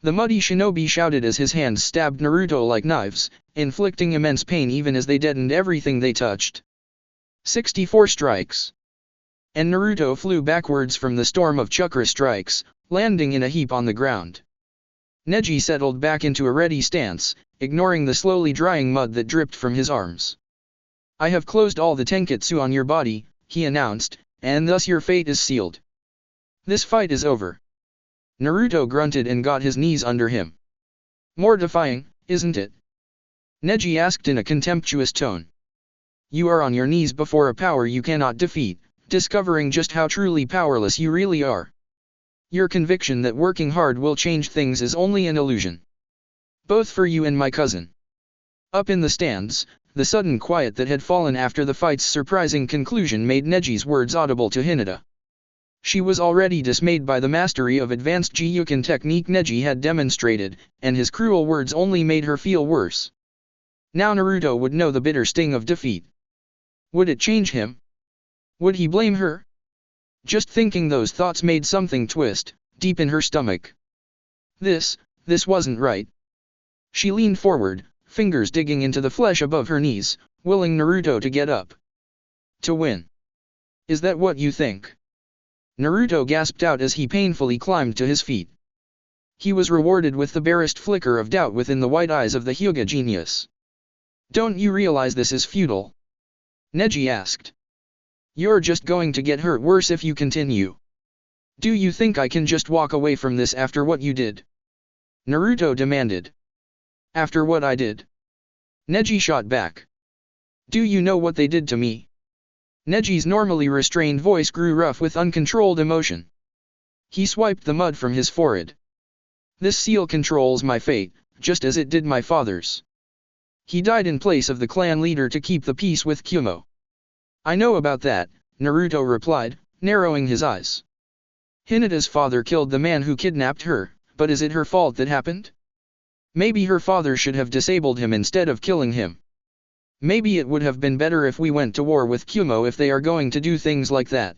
The muddy shinobi shouted as his hands stabbed Naruto like knives, inflicting immense pain even as they deadened everything they touched. 64 strikes. And Naruto flew backwards from the storm of chakra strikes, landing in a heap on the ground. Neji settled back into a ready stance, ignoring the slowly drying mud that dripped from his arms. I have closed all the tenketsu on your body, he announced, and thus your fate is sealed. This fight is over. Naruto grunted and got his knees under him. Mortifying, isn't it? Neji asked in a contemptuous tone. You are on your knees before a power you cannot defeat, discovering just how truly powerless you really are. Your conviction that working hard will change things is only an illusion. Both for you and my cousin. Up in the stands, the sudden quiet that had fallen after the fight's surprising conclusion made Neji's words audible to Hinata. She was already dismayed by the mastery of advanced Gyuken technique Neji had demonstrated, and his cruel words only made her feel worse. Now Naruto would know the bitter sting of defeat. Would it change him? Would he blame her? Just thinking those thoughts made something twist, deep in her stomach. This wasn't right. She leaned forward, fingers digging into the flesh above her knees, willing Naruto to get up. To win. Is that what you think? Naruto gasped out as he painfully climbed to his feet. He was rewarded with the barest flicker of doubt within the white eyes of the Hyuga genius. Don't you realize this is futile? Neji asked. You're just going to get hurt worse if you continue. Do you think I can just walk away from this after what you did? Naruto demanded. After what I did? Neji shot back. Do you know what they did to me? Neji's normally restrained voice grew rough with uncontrolled emotion. He swiped the mud from his forehead. This seal controls my fate, just as it did my father's. He died in place of the clan leader to keep the peace with Kumo. I know about that, Naruto replied, narrowing his eyes. Hinata's father killed the man who kidnapped her, but is it her fault that happened? Maybe her father should have disabled him instead of killing him. Maybe it would have been better if we went to war with Kumo if they are going to do things like that.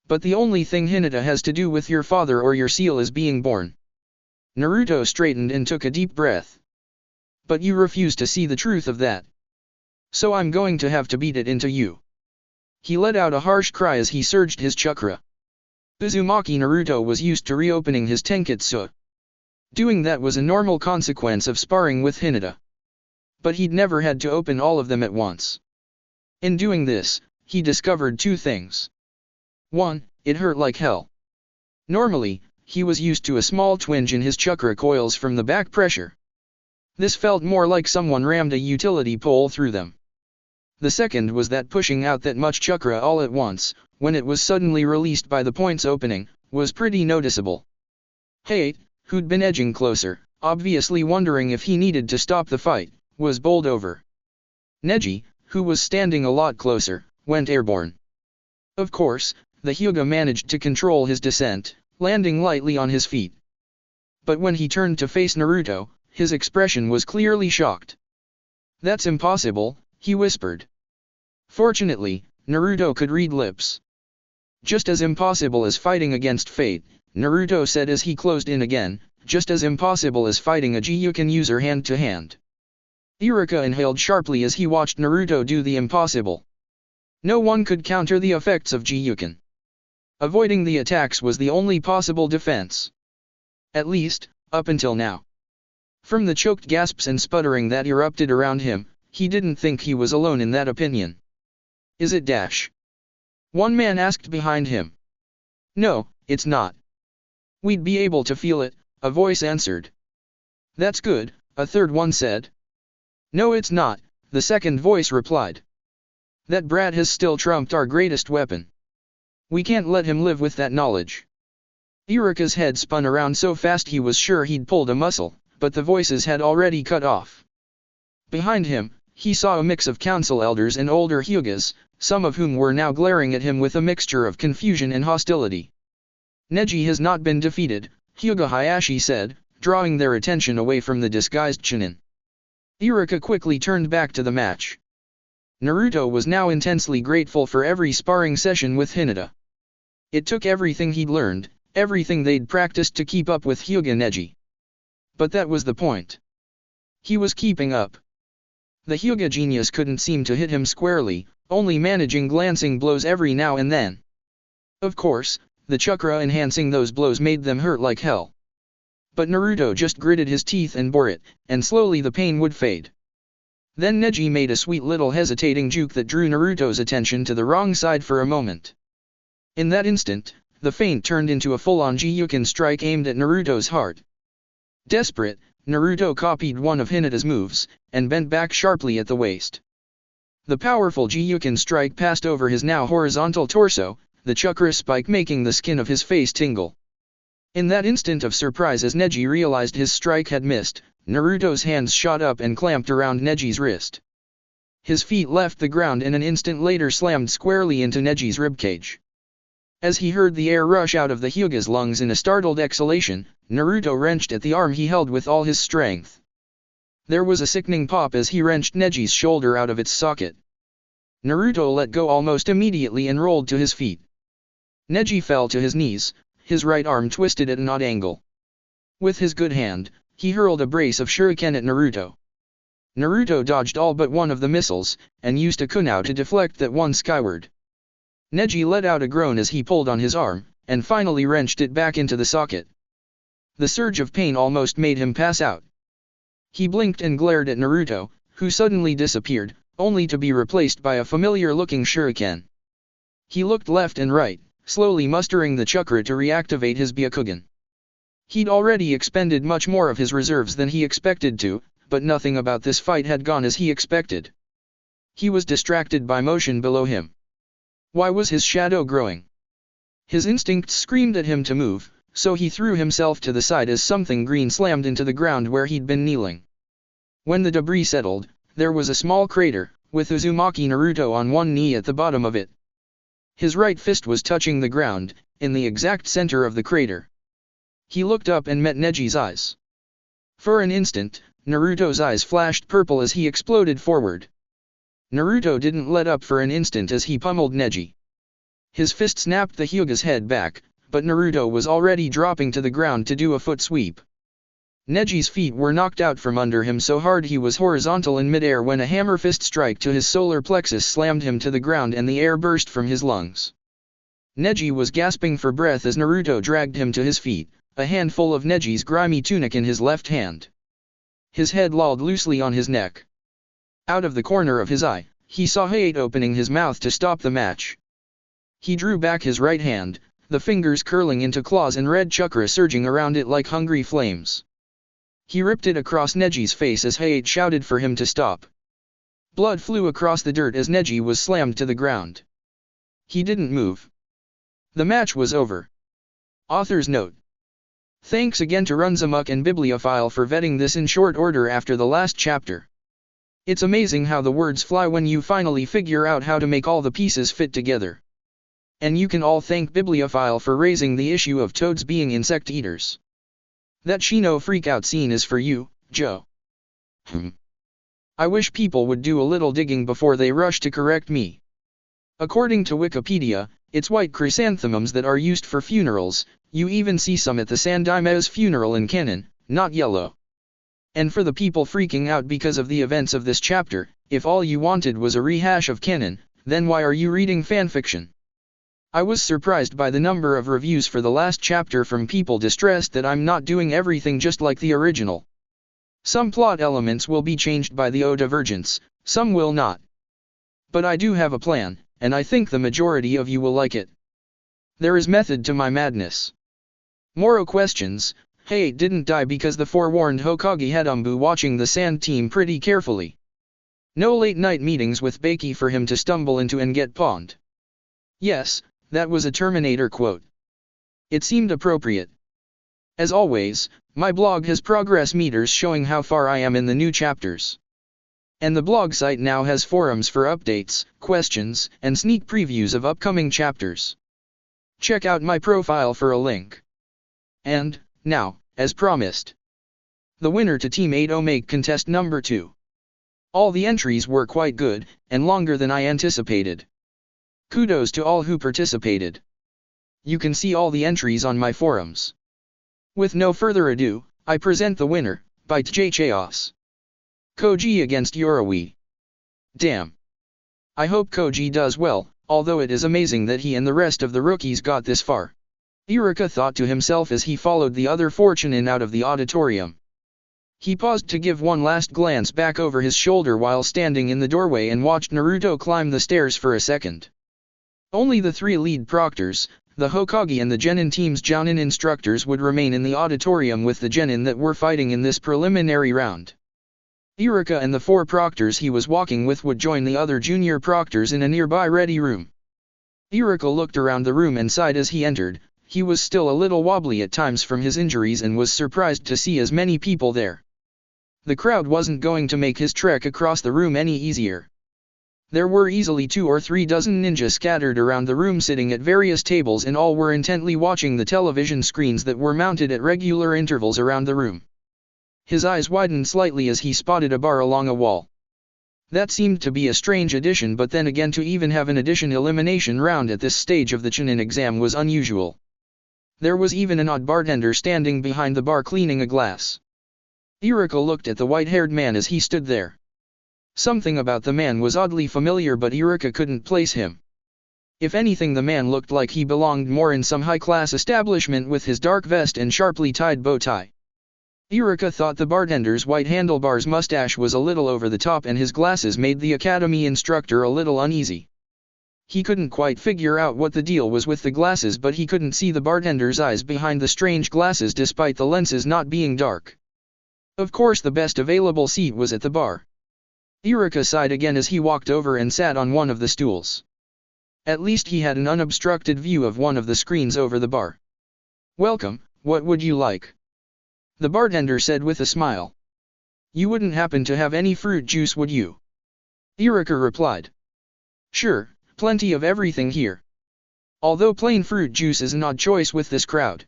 But the only thing Hinata has to do with your father or your seal is being born. Naruto straightened and took a deep breath. But you refuse to see the truth of that. So I'm going to have to beat it into you. He let out a harsh cry as he surged his chakra. Uzumaki Naruto was used to reopening his tenketsu. Doing that was a normal consequence of sparring with Hinata. But he'd never had to open all of them at once. In doing this, he discovered two things. 1. It hurt like hell. Normally, he was used to a small twinge in his chakra coils from the back pressure. This felt more like someone rammed a utility pole through them. The second was that pushing out that much chakra all at once, when it was suddenly released by the point's opening, was pretty noticeable. Hate, who'd been edging closer, obviously wondering if he needed to stop the fight, was bowled over. Neji, who was standing a lot closer, went airborne. Of course, the Hyuga managed to control his descent, landing lightly on his feet. But when he turned to face Naruto, his expression was clearly shocked. That's impossible, he whispered. Fortunately, Naruto could read lips. Just as impossible as fighting against fate, Naruto said as he closed in again, just as impossible as fighting a Gyuken user hand to hand. Iruka inhaled sharply as he watched Naruto do the impossible. No one could counter the effects of Gyuken. Avoiding the attacks was the only possible defense. At least, up until now. From the choked gasps and sputtering that erupted around him, he didn't think he was alone in that opinion. Is it dash? One man asked behind him. No, it's not. We'd be able to feel it, a voice answered. That's good, a third one said. No, it's not, the second voice replied. That brat has still trumped our greatest weapon. We can't let him live with that knowledge. Iruka's head spun around so fast he was sure he'd pulled a muscle, but the voices had already cut off. Behind him, he saw a mix of council elders and older Hyugas, some of whom were now glaring at him with a mixture of confusion and hostility. Neji has not been defeated, Hyuga Hayashi said, drawing their attention away from the disguised Chunin. Iruka quickly turned back to the match. Naruto was now intensely grateful for every sparring session with Hinata. It took everything he'd learned, everything they'd practiced to keep up with Hyuga Neji. But that was the point. He was keeping up. The Hyuga genius couldn't seem to hit him squarely, only managing glancing blows every now and then. Of course, the chakra enhancing those blows made them hurt like hell. But Naruto just gritted his teeth and bore it, and slowly the pain would fade. Then Neji made a sweet little hesitating juke that drew Naruto's attention to the wrong side for a moment. In that instant, the feint turned into a full-on Gyuken strike aimed at Naruto's heart. Desperate, Naruto copied one of Hinata's moves, and bent back sharply at the waist. The powerful Gyuken strike passed over his now horizontal torso, the chakra spike making the skin of his face tingle. In that instant of surprise as Neji realized his strike had missed, Naruto's hands shot up and clamped around Neji's wrist. His feet left the ground and an instant later slammed squarely into Neji's ribcage. As he heard the air rush out of the Hyuga's lungs in a startled exhalation, Naruto wrenched at the arm he held with all his strength. There was a sickening pop as he wrenched Neji's shoulder out of its socket. Naruto let go almost immediately and rolled to his feet. Neji fell to his knees, his right arm twisted at an odd angle. With his good hand, he hurled a brace of shuriken at Naruto. Naruto dodged all but one of the missiles, and used a kunao to deflect that one skyward. Neji let out a groan as he pulled on his arm, and finally wrenched it back into the socket. The surge of pain almost made him pass out. He blinked and glared at Naruto, who suddenly disappeared, only to be replaced by a familiar-looking shuriken. He looked left and right, slowly mustering the chakra to reactivate his Byakugan. He'd already expended much more of his reserves than he expected to, but nothing about this fight had gone as he expected. He was distracted by motion below him. Why was his shadow growing? His instincts screamed at him to move, so he threw himself to the side as something green slammed into the ground where he'd been kneeling. When the debris settled, there was a small crater, with Uzumaki Naruto on one knee at the bottom of it. His right fist was touching the ground, in the exact center of the crater. He looked up and met Neji's eyes. For an instant, Naruto's eyes flashed purple as he exploded forward. Naruto didn't let up for an instant as he pummeled Neji. His fist snapped the Hyuga's head back, but Naruto was already dropping to the ground to do a foot sweep. Neji's feet were knocked out from under him so hard he was horizontal in midair when a hammer fist strike to his solar plexus slammed him to the ground and the air burst from his lungs. Neji was gasping for breath as Naruto dragged him to his feet, a handful of Neji's grimy tunic in his left hand. His head lolled loosely on his neck. Out of the corner of his eye, he saw Hayate opening his mouth to stop the match. He drew back his right hand, the fingers curling into claws and red chakra surging around it like hungry flames. He ripped it across Neji's face as Hayate shouted for him to stop. Blood flew across the dirt as Neji was slammed to the ground. He didn't move. The match was over. Author's note. Thanks again to Runzamuk and Bibliophile for vetting this in short order after the last chapter. It's amazing how the words fly when you finally figure out how to make all the pieces fit together. And you can all thank Bibliophile for raising the issue of toads being insect eaters. That Shino freakout scene is for you, Joe. I wish people would do a little digging before they rush to correct me. According to Wikipedia, it's white chrysanthemums that are used for funerals, you even see some at the Sandaime's funeral in canon, not yellow. And for the people freaking out because of the events of this chapter, if all you wanted was a rehash of canon, then why are you reading fanfiction? I was surprised by the number of reviews for the last chapter from people distressed that I'm not doing everything just like the original. Some plot elements will be changed by the O-divergence, some will not. But I do have a plan, and I think the majority of you will like it. There is method to my madness. Moro questions. Hayate didn't die because the forewarned Hokage had Umbu watching the sand team pretty carefully. No late night meetings with Baki for him to stumble into and get pawned. Yes, that was a Terminator quote. It seemed appropriate. As always, my blog has progress meters showing how far I am in the new chapters. And the blog site now has forums for updates, questions, and sneak previews of upcoming chapters. Check out my profile for a link. And, now, as promised, the winner to Team 8 Omake contest number 2. All the entries were quite good, and longer than I anticipated. Kudos to all who participated. You can see all the entries on my forums. With no further ado, I present the winner, by TJ Chaos. Koji against Yorawi. Damn. I hope Koji does well, although it is amazing that he and the rest of the rookies got this far. Iruka thought to himself as he followed the other fortune out of the auditorium. He paused to give one last glance back over his shoulder while standing in the doorway and watched Naruto climb the stairs for a second. Only the 3 lead proctors, the Hokage and the Genin team's Jounin instructors would remain in the auditorium with the Genin that were fighting in this preliminary round. Iruka and the 4 proctors he was walking with would join the other junior proctors in a nearby ready room. Iruka looked around the room and sighed as he entered. He was still a little wobbly at times from his injuries and was surprised to see as many people there. The crowd wasn't going to make his trek across the room any easier. There were easily 2 or 3 dozen ninjas scattered around the room sitting at various tables and all were intently watching the television screens that were mounted at regular intervals around the room. His eyes widened slightly as he spotted a bar along a wall. That seemed to be a strange addition, but then again to even have an addition elimination round at this stage of the Chunin exam was unusual. There was even an odd bartender standing behind the bar cleaning a glass. Iruka looked at the white-haired man as he stood there. Something about the man was oddly familiar, but Iruka couldn't place him. If anything, the man looked like he belonged more in some high-class establishment with his dark vest and sharply tied bow tie. Iruka thought the bartender's white handlebars mustache was a little over the top and his glasses made the academy instructor a little uneasy. He couldn't quite figure out what the deal was with the glasses, but he couldn't see the bartender's eyes behind the strange glasses despite the lenses not being dark. Of course, the best available seat was at the bar. Iruka sighed again as he walked over and sat on one of the stools. At least he had an unobstructed view of one of the screens over the bar. Welcome, what would you like? The bartender said with a smile. You wouldn't happen to have any fruit juice, would you? Irika replied. Sure, plenty of everything here. Although plain fruit juice is an odd choice with this crowd.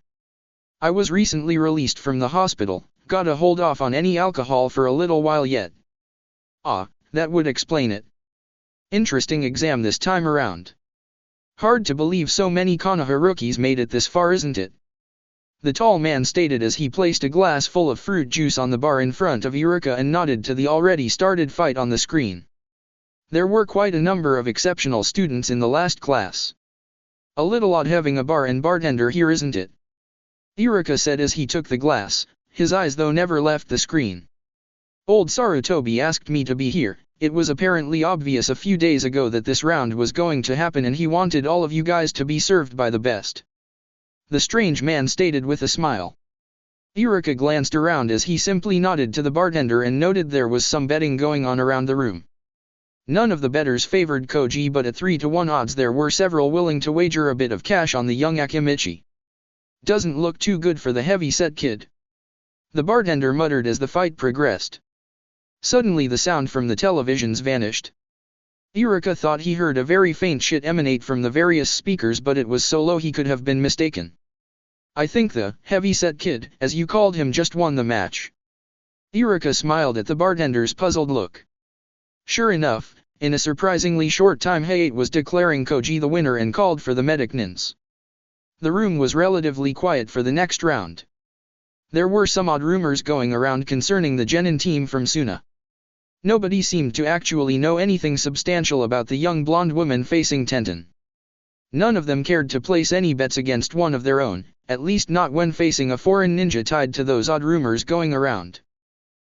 I was recently released from the hospital, gotta hold off on any alcohol for a little while yet. Ah, that would explain it. Interesting exam this time around. Hard to believe so many Konoha rookies made it this far, isn't it? The tall man stated as he placed a glass full of fruit juice on the bar in front of Irika and nodded to the already started fight on the screen. There were quite a number of exceptional students in the last class. A little odd having a bar and bartender here, isn't it? Irika said as he took the glass, his eyes though never left the screen. Old Sarutobi asked me to be here. It was apparently obvious a few days ago that this round was going to happen and he wanted all of you guys to be served by the best. The strange man stated with a smile. Irika glanced around as he simply nodded to the bartender and noted there was some betting going on around the room. None of the bettors favored Koji, but at 3-to-1 odds there were several willing to wager a bit of cash on the young Akimichi. Doesn't look too good for the heavy-set kid. The bartender muttered as the fight progressed. Suddenly the sound from the televisions vanished. Irika thought he heard a very faint shit emanate from the various speakers, but it was so low he could have been mistaken. I think the heavy-set kid, as you called him, just won the match. Irika smiled at the bartender's puzzled look. Sure enough, in a surprisingly short time Hayate was declaring Koji the winner and called for the medic nins. The room was relatively quiet for the next round. There were some odd rumors going around concerning the genin team from Suna. Nobody seemed to actually know anything substantial about the young blonde woman facing Tenten. None of them cared to place any bets against one of their own, at least not when facing a foreign ninja tied to those odd rumors going around.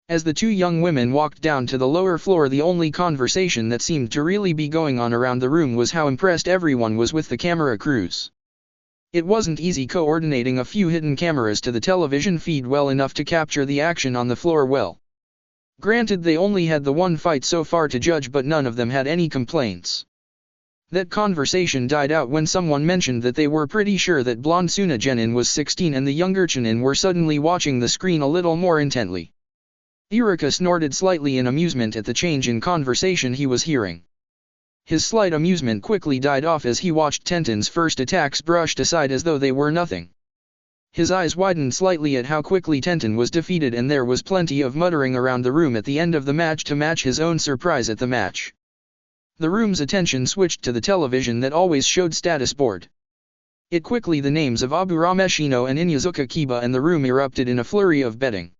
As the two young women walked down to the lower floor, the only conversation that seemed to really be going on around the room was how impressed everyone was with the camera crews. It wasn't easy coordinating a few hidden cameras to the television feed well enough to capture the action on the floor well. Granted, they only had the one fight so far to judge, but none of them had any complaints. That conversation died out when someone mentioned that they were pretty sure that blonde Suna genin was 16 and the younger Chunin were suddenly watching the screen a little more intently. Irika snorted slightly in amusement at the change in conversation he was hearing. His slight amusement quickly died off as he watched Tenten's first attacks brushed aside as though they were nothing. His eyes widened slightly at how quickly Tenten was defeated, and there was plenty of muttering around the room at the end of the match to match his own surprise at the match. The room's attention switched to the television that always showed status board. It quickly the names of Aburame Shino and Inyazuka Kiba, and the room erupted in a flurry of betting.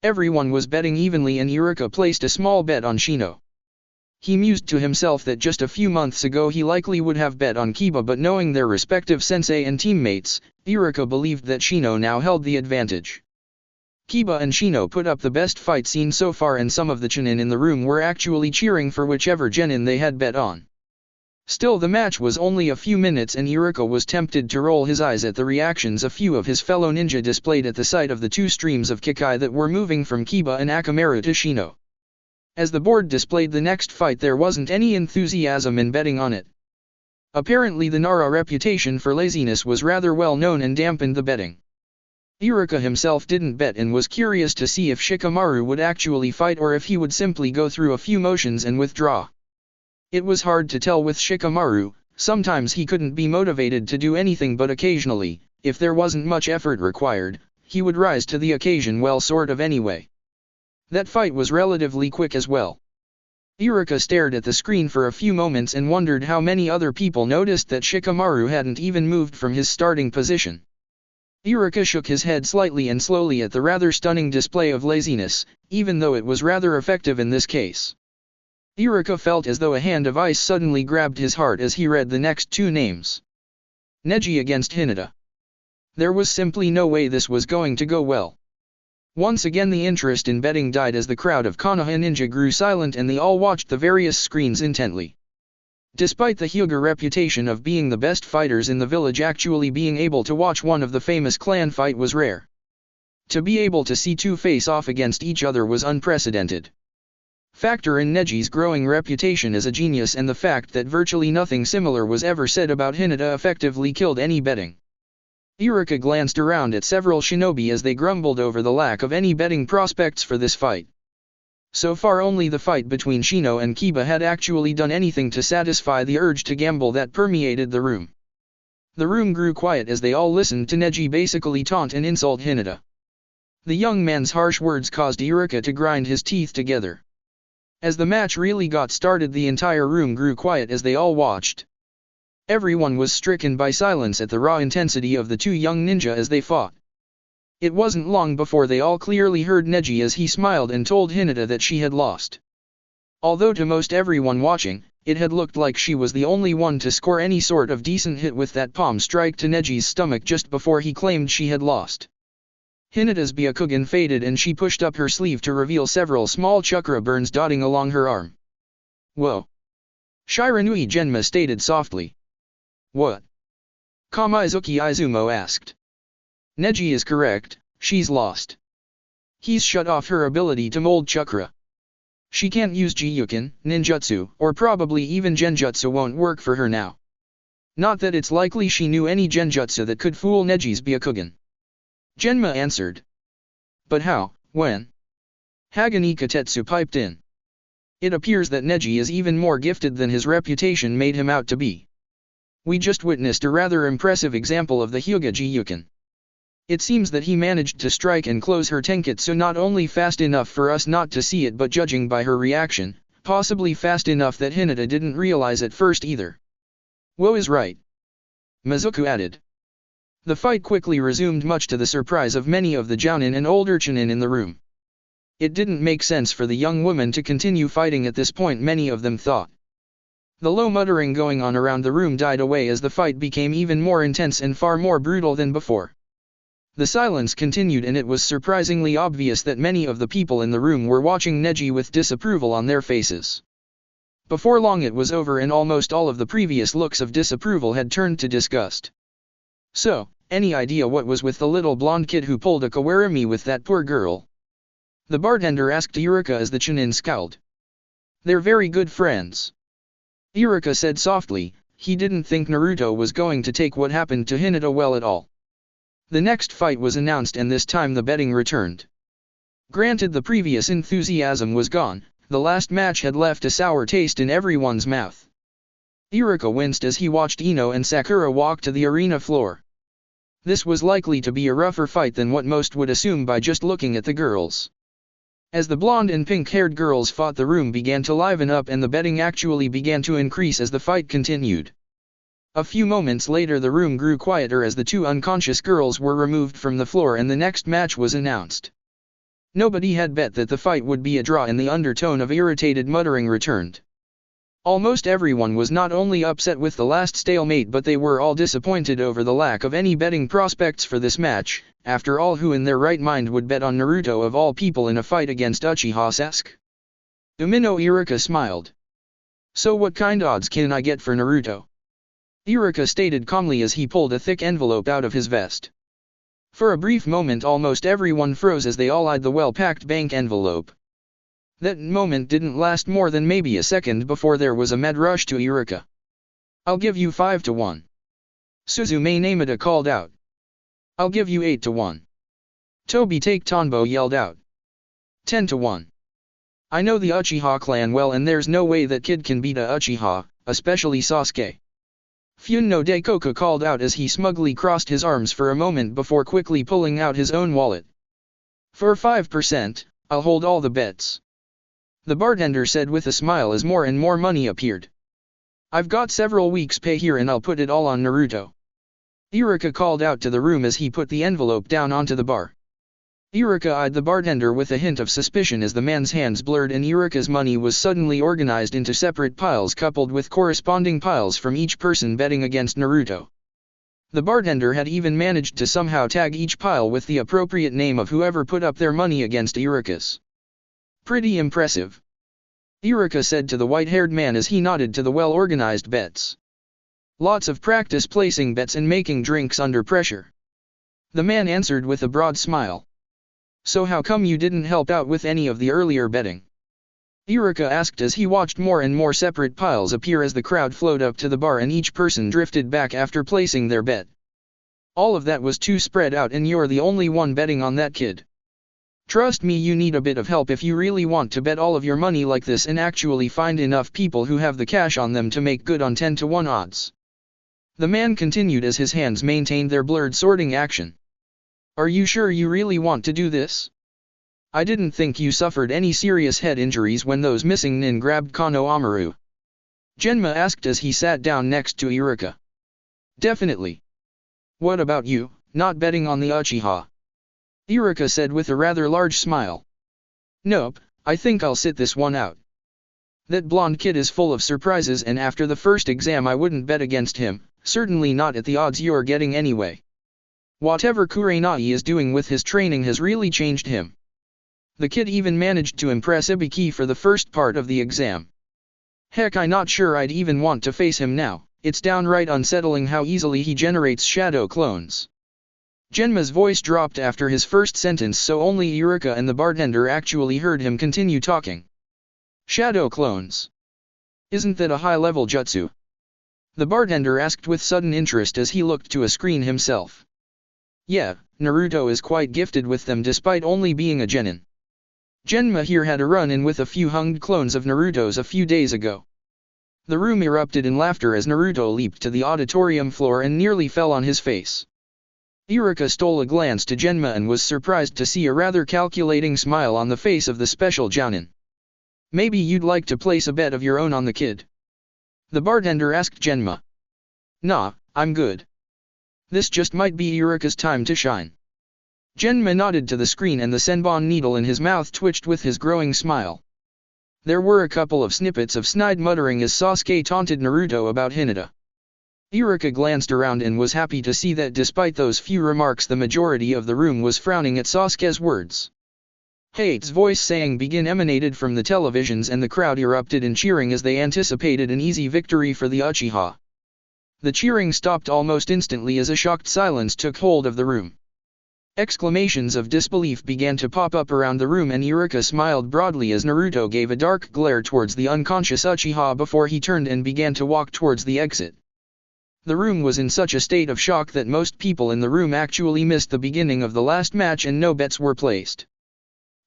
Everyone was betting evenly and Irika placed a small bet on Shino. He mused to himself that just a few months ago he likely would have bet on Kiba, but knowing their respective sensei and teammates, Irika believed that Shino now held the advantage. Kiba and Shino put up the best fight scene so far, and some of the Chunin in the room were actually cheering for whichever genin they had bet on. Still, the match was only a few minutes and Irika was tempted to roll his eyes at the reactions a few of his fellow ninja displayed at the sight of the two streams of Kikai that were moving from Kiba and Akamaru to Shino. As the board displayed the next fight, there wasn't any enthusiasm in betting on it. Apparently the Nara reputation for laziness was rather well known and dampened the betting. Irika himself didn't bet and was curious to see if Shikamaru would actually fight or if he would simply go through a few motions and withdraw. It was hard to tell with Shikamaru. Sometimes he couldn't be motivated to do anything, but occasionally, if there wasn't much effort required, he would rise to the occasion, well, sort of anyway. That fight was relatively quick as well. Irika stared at the screen for a few moments and wondered how many other people noticed that Shikamaru hadn't even moved from his starting position. Irika shook his head slightly and slowly at the rather stunning display of laziness, even though it was rather effective in this case. Irika felt as though a hand of ice suddenly grabbed his heart as he read the next two names. Neji against Hinata. There was simply no way this was going to go well. Once again the interest in betting died as the crowd of Konoha ninja grew silent and they all watched the various screens intently. Despite the Hyuga reputation of being the best fighters in the village, actually being able to watch one of the famous clan fight was rare. To be able to see two face off against each other was unprecedented. Factor in Neji's growing reputation as a genius and the fact that virtually nothing similar was ever said about Hinata effectively killed any betting. Iruka glanced around at several shinobi as they grumbled over the lack of any betting prospects for this fight. So far only the fight between Shino and Kiba had actually done anything to satisfy the urge to gamble that permeated the room. The room grew quiet as they all listened to Neji basically taunt and insult Hinata. The young man's harsh words caused Iruka to grind his teeth together. As the match really got started, the entire room grew quiet as they all watched. Everyone was stricken by silence at the raw intensity of the two young ninja as they fought. It wasn't long before they all clearly heard Neji as he smiled and told Hinata that she had lost. Although to most everyone watching, it had looked like she was the only one to score any sort of decent hit with that palm strike to Neji's stomach just before he claimed she had lost. Hinata's Byakugan faded and she pushed up her sleeve to reveal several small chakra burns dotting along her arm. "Whoa!" Shiranui Genma stated softly. "What?" Kamizuki Izumo asked. "Neji is correct, she's lost. He's shut off her ability to mold chakra. She can't use Gyuken, ninjutsu, or probably even genjutsu won't work for her now. Not that it's likely she knew any genjutsu that could fool Neji's Byakugan." Genma answered. "But how, when?" Hagani Katetsu piped in. "It appears that Neji is even more gifted than his reputation made him out to be. We just witnessed a rather impressive example of the Hyuga Gyuken. It seems that he managed to strike and close her tenketsu not only fast enough for us not to see it, but judging by her reaction, possibly fast enough that Hinata didn't realize at first either." "Woe is right," Mizuku added. The fight quickly resumed, much to the surprise of many of the jounin and older chunin in the room. It didn't make sense for the young woman to continue fighting at this point, many of them thought. The low muttering going on around the room died away as the fight became even more intense and far more brutal than before. The silence continued, and it was surprisingly obvious that many of the people in the room were watching Neji with disapproval on their faces. Before long it was over and almost all of the previous looks of disapproval had turned to disgust. "So, any idea what was with the little blonde kid who pulled a kawarimi with that poor girl?" the bartender asked Iruka as the chunin scowled. "They're very good friends," Iruka said softly. He didn't think Naruto was going to take what happened to Hinata well at all. The next fight was announced, and this time the betting returned. Granted, the previous enthusiasm was gone, the last match had left a sour taste in everyone's mouth. Iruka winced as he watched Ino and Sakura walk to the arena floor. This was likely to be a rougher fight than what most would assume by just looking at the girls. As the blonde and pink-haired girls fought, the room began to liven up and the betting actually began to increase as the fight continued. A few moments later the room grew quieter as the two unconscious girls were removed from the floor and the next match was announced. Nobody had bet that the fight would be a draw, and the undertone of irritated muttering returned. Almost everyone was not only upset with the last stalemate, but they were all disappointed over the lack of any betting prospects for this match. After all, who in their right mind would bet on Naruto of all people in a fight against Uchiha Sasuke? Umino Iruka smiled. "So what kind odds can I get for Naruto?" Iruka stated calmly as he pulled a thick envelope out of his vest. For a brief moment almost everyone froze as they all eyed the well-packed bank envelope. That moment didn't last more than maybe a second before there was a mad rush to Iruka. "I'll give you 5-1. Suzume Namada called out. "I'll give you 8-1. Tobi Take Tonbo yelled out. 10-1. "I know the Uchiha clan well, and there's no way that kid can beat a Uchiha, especially Sasuke." Fun no Daikoku called out as he smugly crossed his arms for a moment before quickly pulling out his own wallet. "For 5%, I'll hold all the bets," the bartender said with a smile as more and more money appeared. "I've got several weeks' pay here and I'll put it all on Naruto," Iruka called out to the room as he put the envelope down onto the bar. Iruka eyed the bartender with a hint of suspicion as the man's hands blurred and Iruka's money was suddenly organized into separate piles coupled with corresponding piles from each person betting against Naruto. The bartender had even managed to somehow tag each pile with the appropriate name of whoever put up their money against Iruka's. "Pretty impressive," Iruka said to the white-haired man as he nodded to the well-organized bets. "Lots of practice placing bets and making drinks under pressure," the man answered with a broad smile. "So how come you didn't help out with any of the earlier betting?" Iruka asked as he watched more and more separate piles appear as the crowd flowed up to the bar and each person drifted back after placing their bet. All of that was too spread out and you're the only one betting on that kid. Trust me, you need a bit of help if you really want to bet all of your money like this and actually find enough people who have the cash on them to make good on 10-to-1 odds. The man continued as his hands maintained their blurred sorting action. Are you sure you really want to do this? I didn't think you suffered any serious head injuries when those missing nin grabbed Kano Amaru. Genma asked as he sat down next to Iruka. Definitely. What about you, not betting on the Uchiha? Iruka said with a rather large smile. Nope, I think I'll sit this one out. That blonde kid is full of surprises and after the first exam I wouldn't bet against him, certainly not at the odds you're getting anyway. Whatever Kurenai is doing with his training has really changed him. The kid even managed to impress Ibiki for the first part of the exam. Heck, I'm not sure I'd even want to face him now, it's downright unsettling how easily he generates shadow clones. Genma's voice dropped after his first sentence so only Iruka and the bartender actually heard him continue talking. Shadow clones. Isn't that a high-level jutsu? The bartender asked with sudden interest as he looked to a screen himself. Yeah, Naruto is quite gifted with them despite only being a genin. Genma here had a run-in with a few hunged clones of Naruto's a few days ago. The room erupted in laughter as Naruto leaped to the auditorium floor and nearly fell on his face. Iruka stole a glance to Genma and was surprised to see a rather calculating smile on the face of the special jounin. Maybe you'd like to place a bet of your own on the kid? The bartender asked Genma. Nah, I'm good. This just might be Iruka's time to shine. Genma nodded to the screen and the senbon needle in his mouth twitched with his growing smile. There were a couple of snippets of snide muttering as Sasuke taunted Naruto about Hinata. Iruka glanced around and was happy to see that despite those few remarks the majority of the room was frowning at Sasuke's words. Hate's voice saying begin emanated from the televisions and the crowd erupted in cheering as they anticipated an easy victory for the Uchiha. The cheering stopped almost instantly as a shocked silence took hold of the room. Exclamations of disbelief began to pop up around the room and Iruka smiled broadly as Naruto gave a dark glare towards the unconscious Uchiha before he turned and began to walk towards the exit. The room was in such a state of shock that most people in the room actually missed the beginning of the last match and no bets were placed.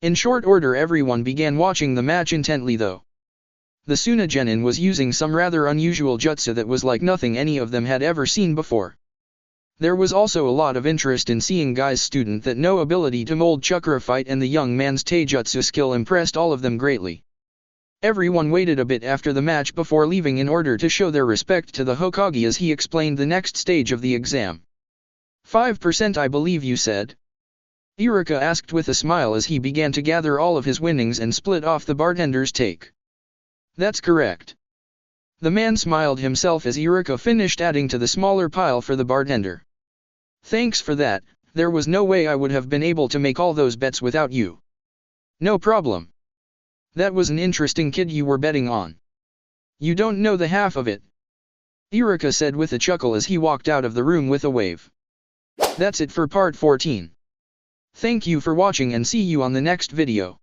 In short order everyone began watching the match intently though. The Suna Genin was using some rather unusual jutsu that was like nothing any of them had ever seen before. There was also a lot of interest in seeing Guy's student that no ability to mold chakra fight and the young man's taijutsu skill impressed all of them greatly. Everyone waited a bit after the match before leaving in order to show their respect to the Hokage as he explained the next stage of the exam. 5% I believe you said? Iruka asked with a smile as he began to gather all of his winnings and split off the bartender's take. That's correct. The man smiled himself as Iruka finished adding to the smaller pile for the bartender. Thanks for that, there was no way I would have been able to make all those bets without you. No problem. That was an interesting kid you were betting on. You don't know the half of it. Iruka said with a chuckle as he walked out of the room with a wave. That's it for part 14. Thank you for watching and see you on the next video.